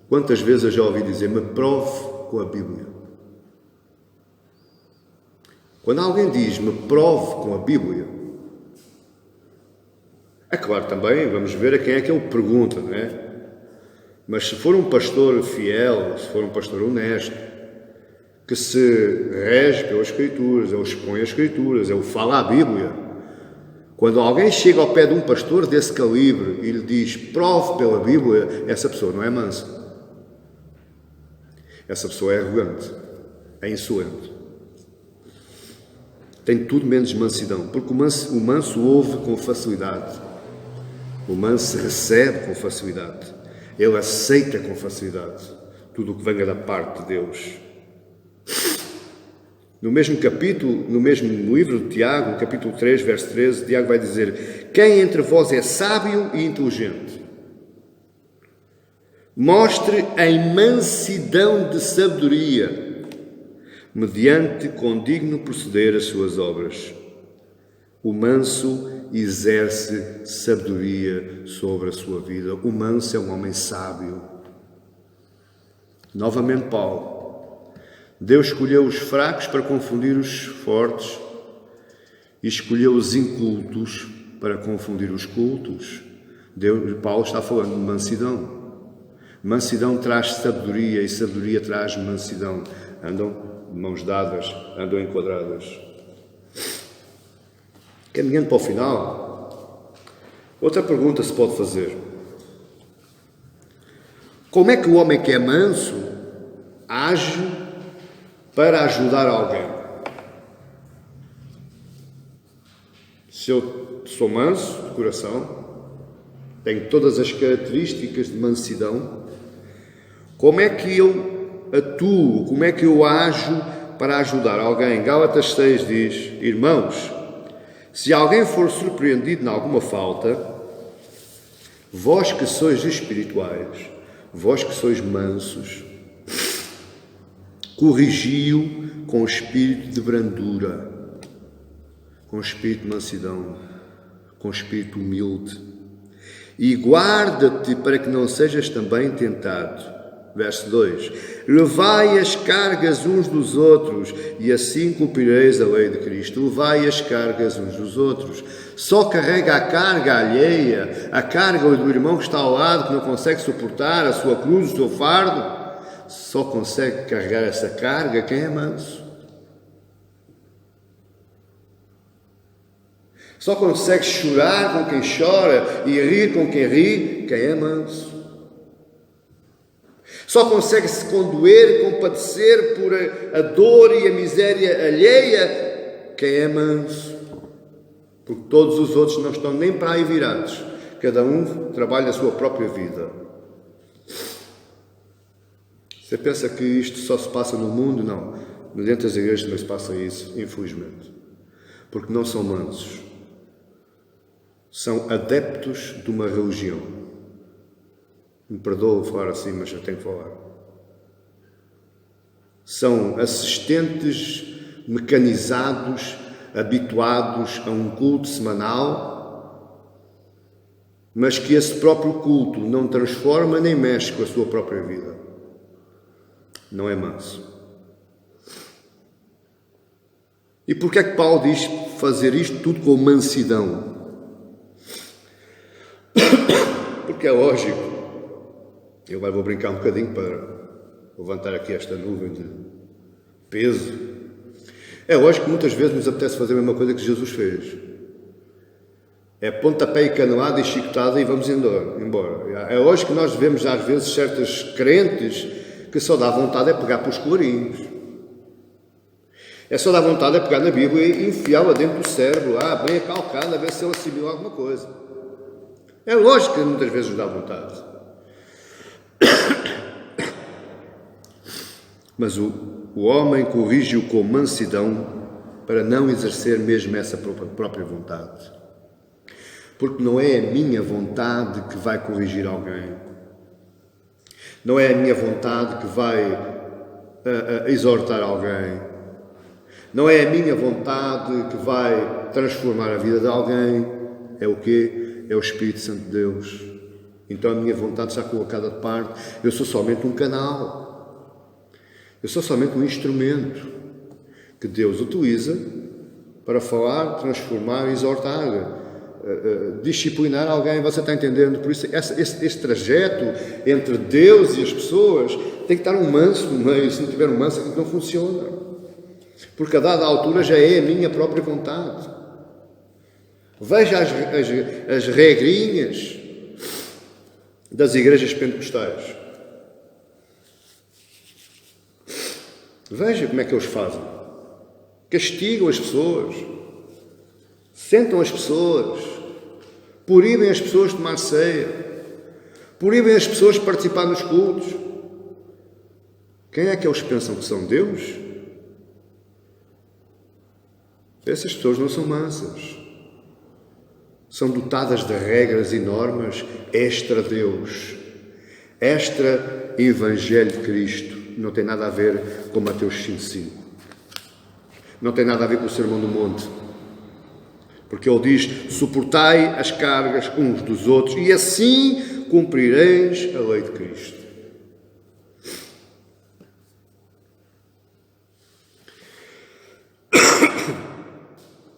Quantas vezes eu já ouvi dizer: me prove com a Bíblia. Quando alguém diz: me prove com a Bíblia, é claro também, vamos ver a quem é que ele pergunta, não é? Mas se for um pastor fiel, se for um pastor honesto, que se rege pelas Escrituras, ele expõe as Escrituras, ele fala a Bíblia. Quando alguém chega ao pé de um pastor desse calibre e lhe diz: prove pela Bíblia, essa pessoa não é mansa. Essa pessoa é arrogante, é insolente. Tem tudo menos mansidão, porque o manso ouve com facilidade. O manso recebe com facilidade. Ele aceita com facilidade tudo o que venha da parte de Deus. No mesmo capítulo, no mesmo livro de Tiago, no capítulo 3, verso 13, Tiago vai dizer: quem entre vós é sábio e inteligente? Mostre em mansidão de sabedoria, mediante condigno proceder as suas obras. O manso exerce sabedoria sobre a sua vida. O manso é um homem sábio. Novamente Paulo. Deus escolheu os fracos para confundir os fortes e escolheu os incultos para confundir os cultos. Paulo está falando de mansidão. Mansidão traz sabedoria e sabedoria traz mansidão. Andam de mãos dadas, andam enquadradas. Caminhando para o final, outra pergunta se pode fazer. Como é que o homem que é manso age para ajudar alguém? Se eu sou manso de coração, tenho todas as características de mansidão, como é que eu atuo, como é que eu ajo para ajudar alguém? Gálatas 6 diz: irmãos, se alguém for surpreendido em alguma falta, vós que sois espirituais, vós que sois mansos, corrigi-o com espírito de brandura, com espírito de mansidão, com espírito humilde, e guarda-te para que não sejas também tentado. Verso 2: levai as cargas uns dos outros, e assim cumprireis a lei de Cristo. Levai as cargas uns dos outros. Só carrega a carga alheia, a carga do irmão que está ao lado, que não consegue suportar a sua cruz, o seu fardo. Só consegue carregar essa carga quem é manso. Só consegue chorar com quem chora e rir com quem ri quem é manso. Só consegue se condoer e compadecer por a dor e a miséria alheia quem é manso. Porque todos os outros não estão nem para aí virados. Cada um trabalha a sua própria vida. Você pensa que isto só se passa no mundo? Não. Dentro das igrejas não se passa isso, infelizmente. Porque não são mansos. São adeptos de uma religião. Me perdoa falar assim, mas eu tenho que falar. São assistentes mecanizados, habituados a um culto semanal, mas que esse próprio culto não transforma nem mexe com a sua própria vida. Não é manso. E porquê é que Paulo diz fazer isto tudo com mansidão? Porque é lógico. Eu agora vou brincar um bocadinho para levantar aqui esta nuvem de peso. É lógico que muitas vezes nos apetece fazer a mesma coisa que Jesus fez. É pontapé e canelada e chicotada e vamos embora. É lógico que nós vemos às vezes certas crentes que só dá vontade é pegar para os colarinhos. É só dar vontade é pegar na Bíblia e enfiá-la dentro do cérebro, bem acalcada, a ver se ele assimila alguma coisa. É lógico que muitas vezes nos dá vontade. Mas o homem corrige-o com mansidão para não exercer mesmo essa própria vontade. Porque não é a minha vontade que vai corrigir alguém. Não é a minha vontade que vai exortar alguém. Não é a minha vontade que vai transformar a vida de alguém. É o quê? É o Espírito Santo de Deus. Então a minha vontade está colocada de parte. Eu sou somente um canal. Eu sou somente um instrumento que Deus utiliza para falar, transformar, exortar, disciplinar alguém. Você está entendendo? Por isso, esse trajeto entre Deus e as pessoas tem que estar um manso no meio. Se não tiver um manso, não funciona. Porque a dada altura já é a minha própria vontade. Veja as regrinhas das igrejas pentecostais. Veja como é que eles fazem. Castigam as pessoas, sentam as pessoas, proíbem as pessoas de tomar ceia, proíbem as pessoas de participar nos cultos. Quem é que eles pensam que são? Deus? Essas pessoas não são mansas. São dotadas de regras e normas extra-Deus, extra-Evangelho de Cristo. Não tem nada a ver com Mateus 5,5. Não tem nada a ver com o Sermão do Monte. Porque ele diz, suportai as cargas uns dos outros e assim cumprireis a lei de Cristo.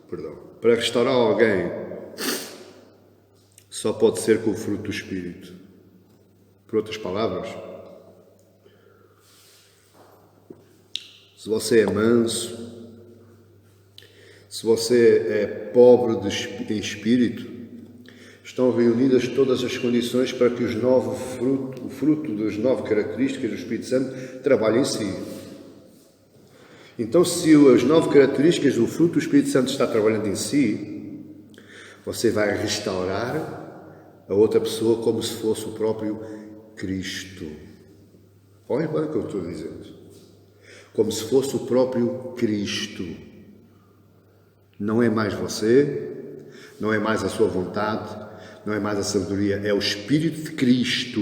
Perdão. Para restaurar alguém, só pode ser com o fruto do Espírito. Por outras palavras, se você é manso, se você é pobre em espírito, estão reunidas todas as condições para que o fruto das 9 características do Espírito Santo trabalhe em si. Então, se as 9 características do fruto do Espírito Santo está trabalhando em si, você vai restaurar a outra pessoa como se fosse o próprio Cristo. Olha bem o que eu estou dizendo. Como se fosse o próprio Cristo. Não é mais você, não é mais a sua vontade, não é mais a sabedoria, é o Espírito de Cristo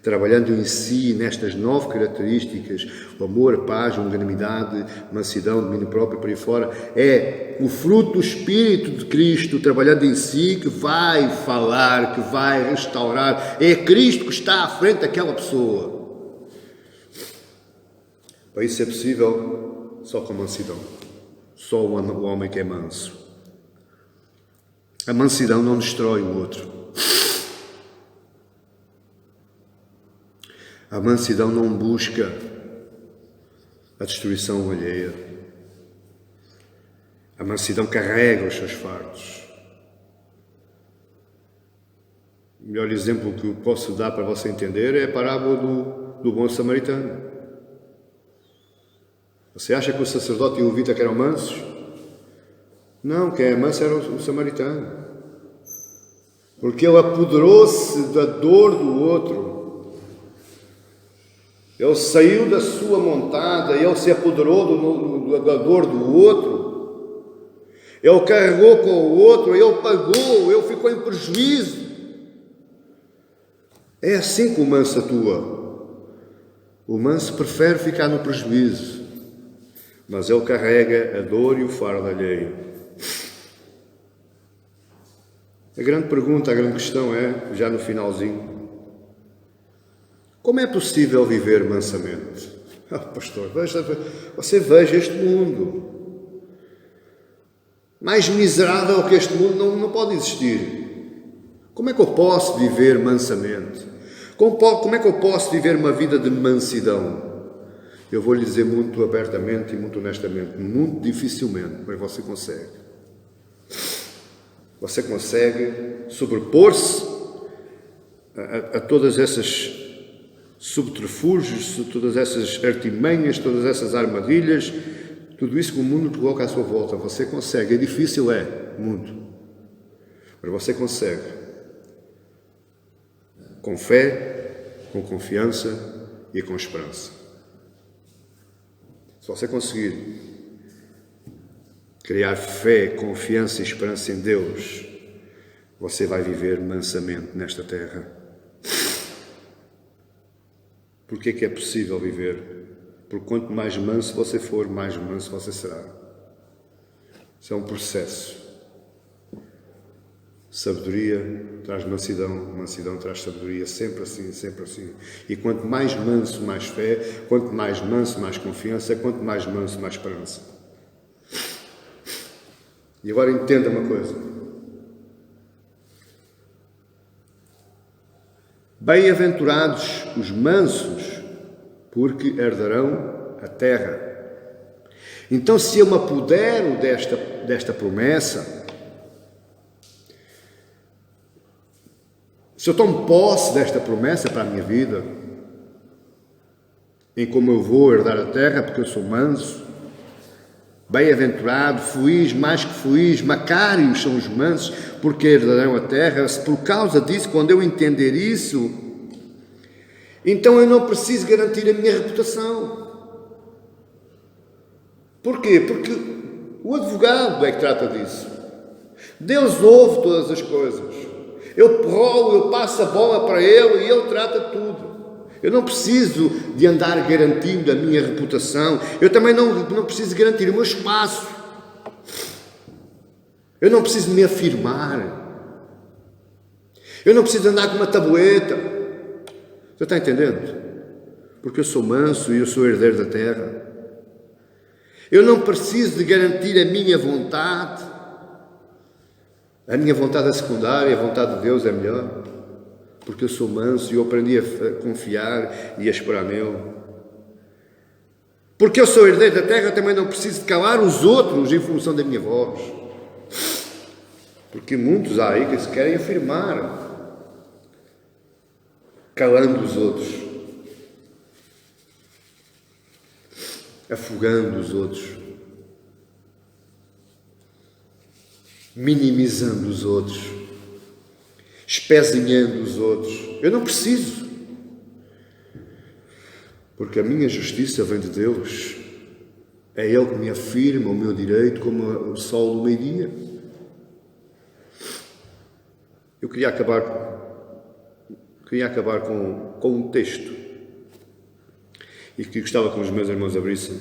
trabalhando em si nestas 9 características, o amor, a paz, a longanimidade, mansidão, domínio próprio, por aí fora. É o fruto do Espírito de Cristo trabalhando em si que vai falar, que vai restaurar. É Cristo que está à frente daquela pessoa. Para isso é possível só com mansidão. Só o homem que é manso. A mansidão não destrói o outro. A mansidão não busca a destruição alheia. A mansidão carrega os seus fardos. O melhor exemplo que eu posso dar para você entender é a parábola do bom samaritano. Você acha que o sacerdote e o levita que eram mansos? Não, quem é manso era o samaritano. Porque ele apoderou-se da dor do outro. Ele saiu da sua montada, ele se apoderou da dor do outro. Ele carregou com o outro, ele pagou, ele ficou em prejuízo. É assim que o manso atua. O manso prefere ficar no prejuízo, mas ele carrega a dor e o fardo alheio. A grande pergunta, a grande questão é, já no finalzinho, como é possível viver mansamente? Pastor, você veja este mundo. Mais miserável que este mundo não pode existir. Como é que eu posso viver mansamente? Como é que eu posso viver uma vida de mansidão? Eu vou lhe dizer muito abertamente e muito honestamente, muito dificilmente, mas você consegue. Você consegue sobrepor-se a todas essas subterfúgios, todas essas artimanhas, todas essas armadilhas, tudo isso que o mundo coloca à sua volta. Você consegue. É difícil, muito. Mas você consegue. Com fé, com confiança e com esperança. Se você conseguir criar fé, confiança e esperança em Deus, você vai viver mansamente nesta terra. Porque é que é possível viver? Porque quanto mais manso você for, mais manso você será. Isso é um processo. Sabedoria traz mansidão, mansidão traz sabedoria, sempre assim, sempre assim. E quanto mais manso, mais fé, quanto mais manso, mais confiança, quanto mais manso, mais esperança. E agora entenda uma coisa. Bem-aventurados os mansos, porque herdarão a terra. Então, se eu me apodero desta promessa, se eu tomo posse desta promessa para a minha vida, em como eu vou herdar a terra, porque eu sou manso, bem-aventurado, feliz, mais que feliz, macários são os mansos, porque herdarão a terra. Se por causa disso, quando eu entender isso, então eu não preciso garantir a minha reputação. Porquê? Porque O advogado é que trata disso. Deus ouve todas as coisas. Eu rogo, eu passo a bola para Ele e Ele trata tudo. Eu não preciso de andar garantindo a minha reputação. Eu também não preciso garantir o meu espaço. Eu não preciso me afirmar. Eu não preciso andar com uma tabueta. Você está entendendo? Porque eu sou manso e eu sou herdeiro da terra. Eu não preciso de garantir a minha vontade. A minha vontade é secundária, a vontade de Deus é melhor. Porque eu sou manso e eu aprendi a confiar e a esperar nele. Porque eu sou herdeiro da terra, também não preciso de calar os outros em função da minha voz. Porque muitos há aí que se querem afirmar, calando os outros, afogando os outros, minimizando os outros, espezinhando os outros. Eu não preciso, porque a minha justiça vem de Deus. É Ele que me afirma o meu direito como o sol do meio-dia. Eu queria acabar com um texto e que gostava que os meus irmãos abrissem.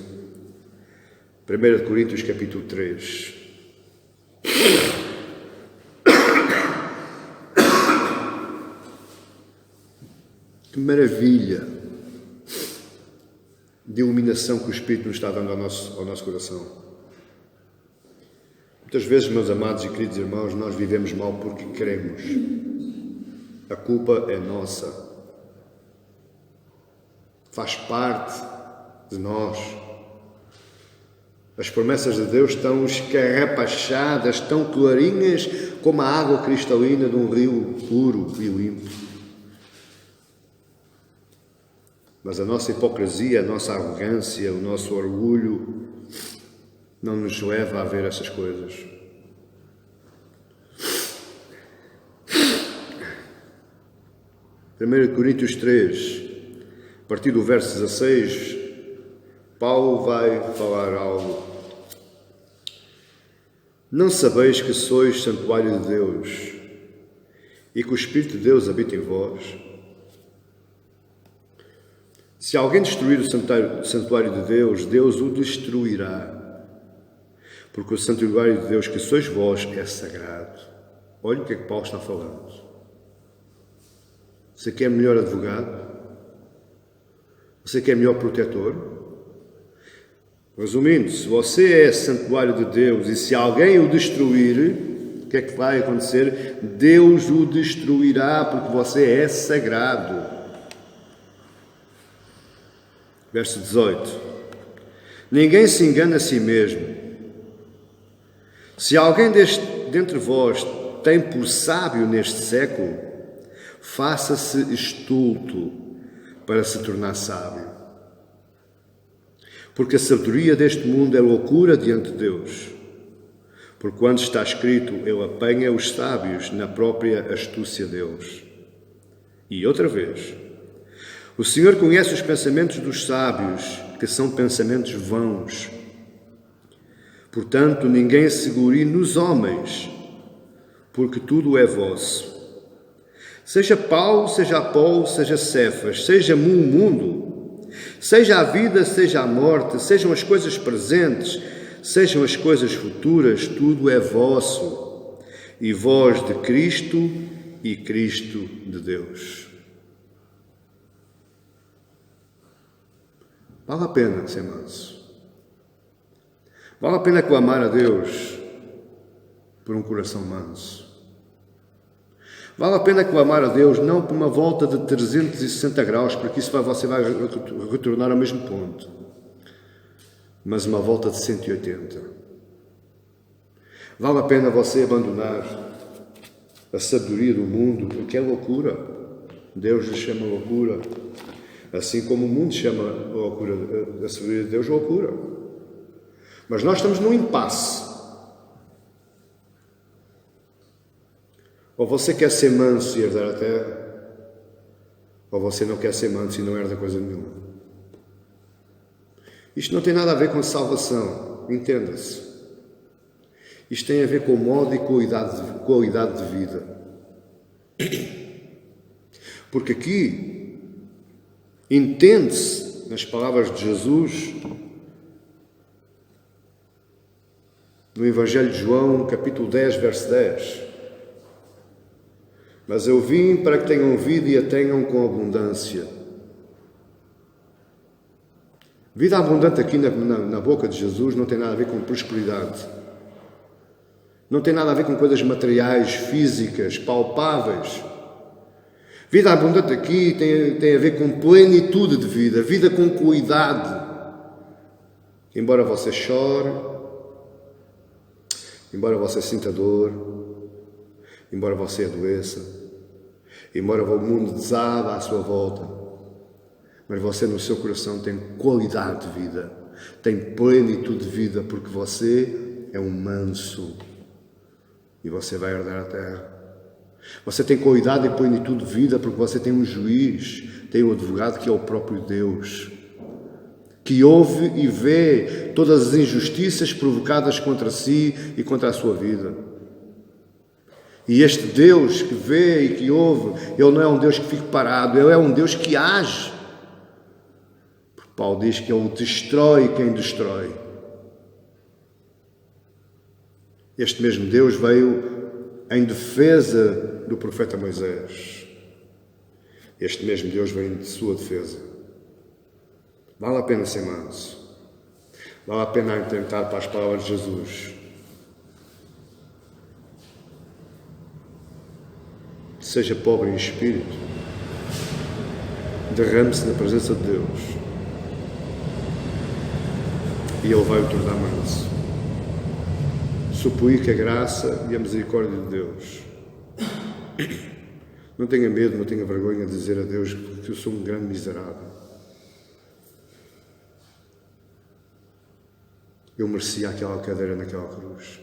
1 Coríntios capítulo 3. Que maravilha de iluminação que o Espírito nos está dando ao nosso coração. Muitas vezes, meus amados e queridos irmãos, nós vivemos mal porque queremos. A culpa é nossa. Faz parte de nós. As promessas de Deus estão escarrapachadas, tão clarinhas como a água cristalina de um rio puro e limpo. Mas a nossa hipocrisia, a nossa arrogância, o nosso orgulho não nos leva a ver essas coisas. Primeiro Coríntios 3, a partir do verso 16, Paulo vai falar algo. Não sabeis que sois santuário de Deus e que o Espírito de Deus habita em vós? Se alguém destruir o santuário de Deus, Deus o destruirá. Porque o santuário de Deus que sois vós é sagrado. Olha o que é que Paulo está falando. Você quer melhor advogado? Você quer melhor protetor? Resumindo, se você é santuário de Deus e se alguém o destruir, o que é que vai acontecer? Deus o destruirá porque você é sagrado. Verso 18. Ninguém se engana a si mesmo. Se alguém dentre vós tem por sábio neste século, faça-se estulto para se tornar sábio. Porque a sabedoria deste mundo é loucura diante de Deus. Porque quando está escrito, ele apanha os sábios na própria astúcia deles. E outra vez, o Senhor conhece os pensamentos dos sábios, que são pensamentos vãos. Portanto, ninguém se glorie nos homens, porque tudo é vosso. Seja Paulo, seja Apolo, seja Cefas, seja o mundo, seja a vida, seja a morte, sejam as coisas presentes, sejam as coisas futuras, tudo é vosso, e vós de Cristo e Cristo de Deus. Vale a pena ser manso. Vale a pena clamar a Deus por um coração manso. Vale a pena clamar a Deus não por uma volta de 360 graus, porque isso você vai retornar ao mesmo ponto, mas uma volta de 180. Vale a pena você abandonar a sabedoria do mundo, porque é loucura. Deus lhe chama loucura. Assim como o mundo chama a loucura, a sabedoria de Deus loucura. Mas nós estamos num impasse. Ou você quer ser manso e herdar a terra, ou você não quer ser manso e não herda coisa nenhuma. Isto não tem nada a ver com salvação, entenda-se. Isto tem a ver com modo e qualidade de vida. Porque aqui entende-se, nas palavras de Jesus, no Evangelho de João, capítulo 10, verso 10. Mas eu vim para que tenham vida e a tenham com abundância. Vida abundante aqui na boca de Jesus não tem nada a ver com prosperidade. Não tem nada a ver com coisas materiais, físicas, palpáveis. Vida abundante aqui tem a ver com plenitude de vida, vida com qualidade. Embora você chore, embora você sinta dor, embora você adoeça, embora o mundo desaba à sua volta, mas você no seu coração tem qualidade de vida, tem plenitude de vida, porque você é um manso e você vai herdar a terra. Você tem qualidade e plenitude de vida porque você tem um juiz, tem um advogado que é o próprio Deus, que ouve e vê todas as injustiças provocadas contra si e contra a sua vida. E este Deus que vê e que ouve, Ele não é um Deus que fique parado, Ele é um Deus que age. Porque Paulo diz que Ele destrói quem destrói. Este mesmo Deus veio em defesa do profeta Moisés. Este mesmo Deus veio em sua defesa. Vale a pena ser manso. Vale a pena atentar para as palavras de Jesus. Seja pobre em espírito. Derrame-se na presença de Deus. E Ele vai o tornar manso. Suplique a graça e a misericórdia de Deus. Não tenha medo, não tenha vergonha de dizer a Deus que eu sou um grande miserável. Eu merecia aquela cadeira naquela cruz.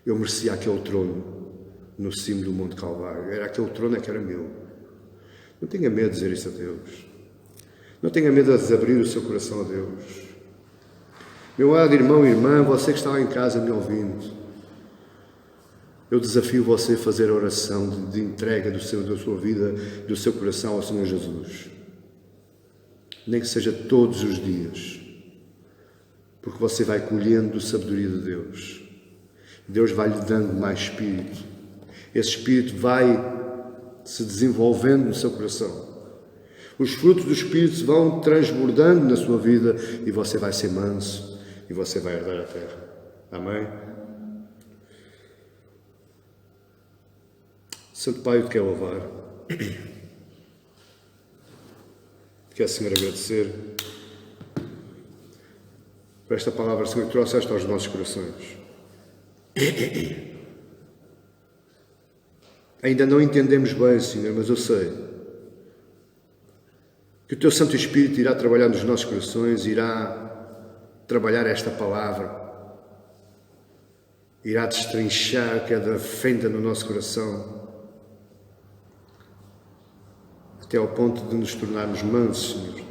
Eu merecia aquele trono no cimo do Monte Calvário. Era aquele trono que era meu. Não tenha medo de dizer isso a Deus. Não tenha medo de abrir o seu coração a Deus. Meu amado irmão e irmã, você que está lá em casa me ouvindo, eu desafio você a fazer a oração de entrega da sua vida, do seu coração ao Senhor Jesus. Nem que seja todos os dias, porque você vai colhendo a sabedoria de Deus. Deus vai lhe dando mais espírito. Esse espírito vai se desenvolvendo no seu coração. Os frutos do espírito vão transbordando na sua vida e você vai ser manso. E você vai herdar a terra. Amém? Santo Pai, eu te quero louvar. Quero, Senhor, agradecer por esta palavra, Senhor, que trouxeste aos nossos corações. Ainda não entendemos bem, Senhor, mas eu sei que o Teu Santo Espírito irá trabalhar nos nossos corações, irá trabalhar esta palavra, irá destrinchar cada fenda no nosso coração, até ao ponto de nos tornarmos mansos, Senhor.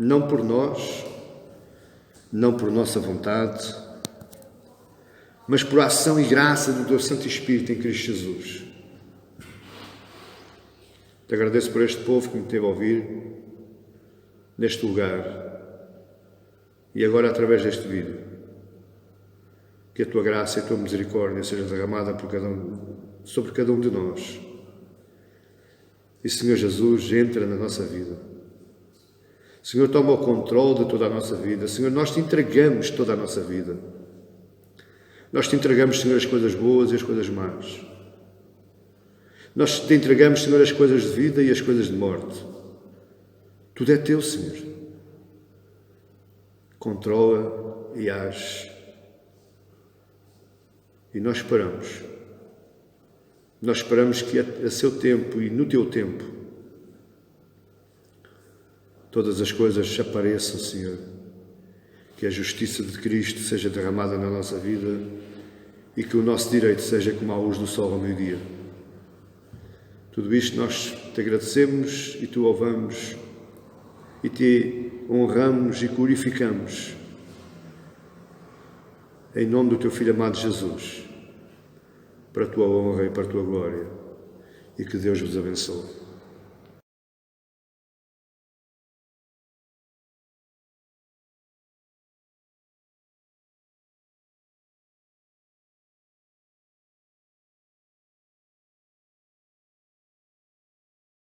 Não por nós, não por nossa vontade, mas por ação e graça do Teu Santo Espírito em Cristo Jesus. Te agradeço por este povo que me teve a ouvir neste lugar. E agora, através deste vídeo, que a Tua graça e a Tua misericórdia seja derramada sobre cada um de nós. E, Senhor Jesus, entra na nossa vida. Senhor, toma o controle de toda a nossa vida. Senhor, nós Te entregamos toda a nossa vida. Nós Te entregamos, Senhor, as coisas boas e as coisas más. Nós Te entregamos, Senhor, as coisas de vida e as coisas de morte. Tudo é Teu, Senhor. Controla e age. E nós esperamos. Nós esperamos que a seu tempo e no Teu tempo todas as coisas apareçam, Senhor. Que a justiça de Cristo seja derramada na nossa vida e que o nosso direito seja como a luz do sol ao meio-dia. Tudo isto nós Te agradecemos e Te louvamos e Te honramos e glorificamos em nome do teu Filho amado Jesus, para a tua honra e para a tua glória. E que Deus vos abençoe.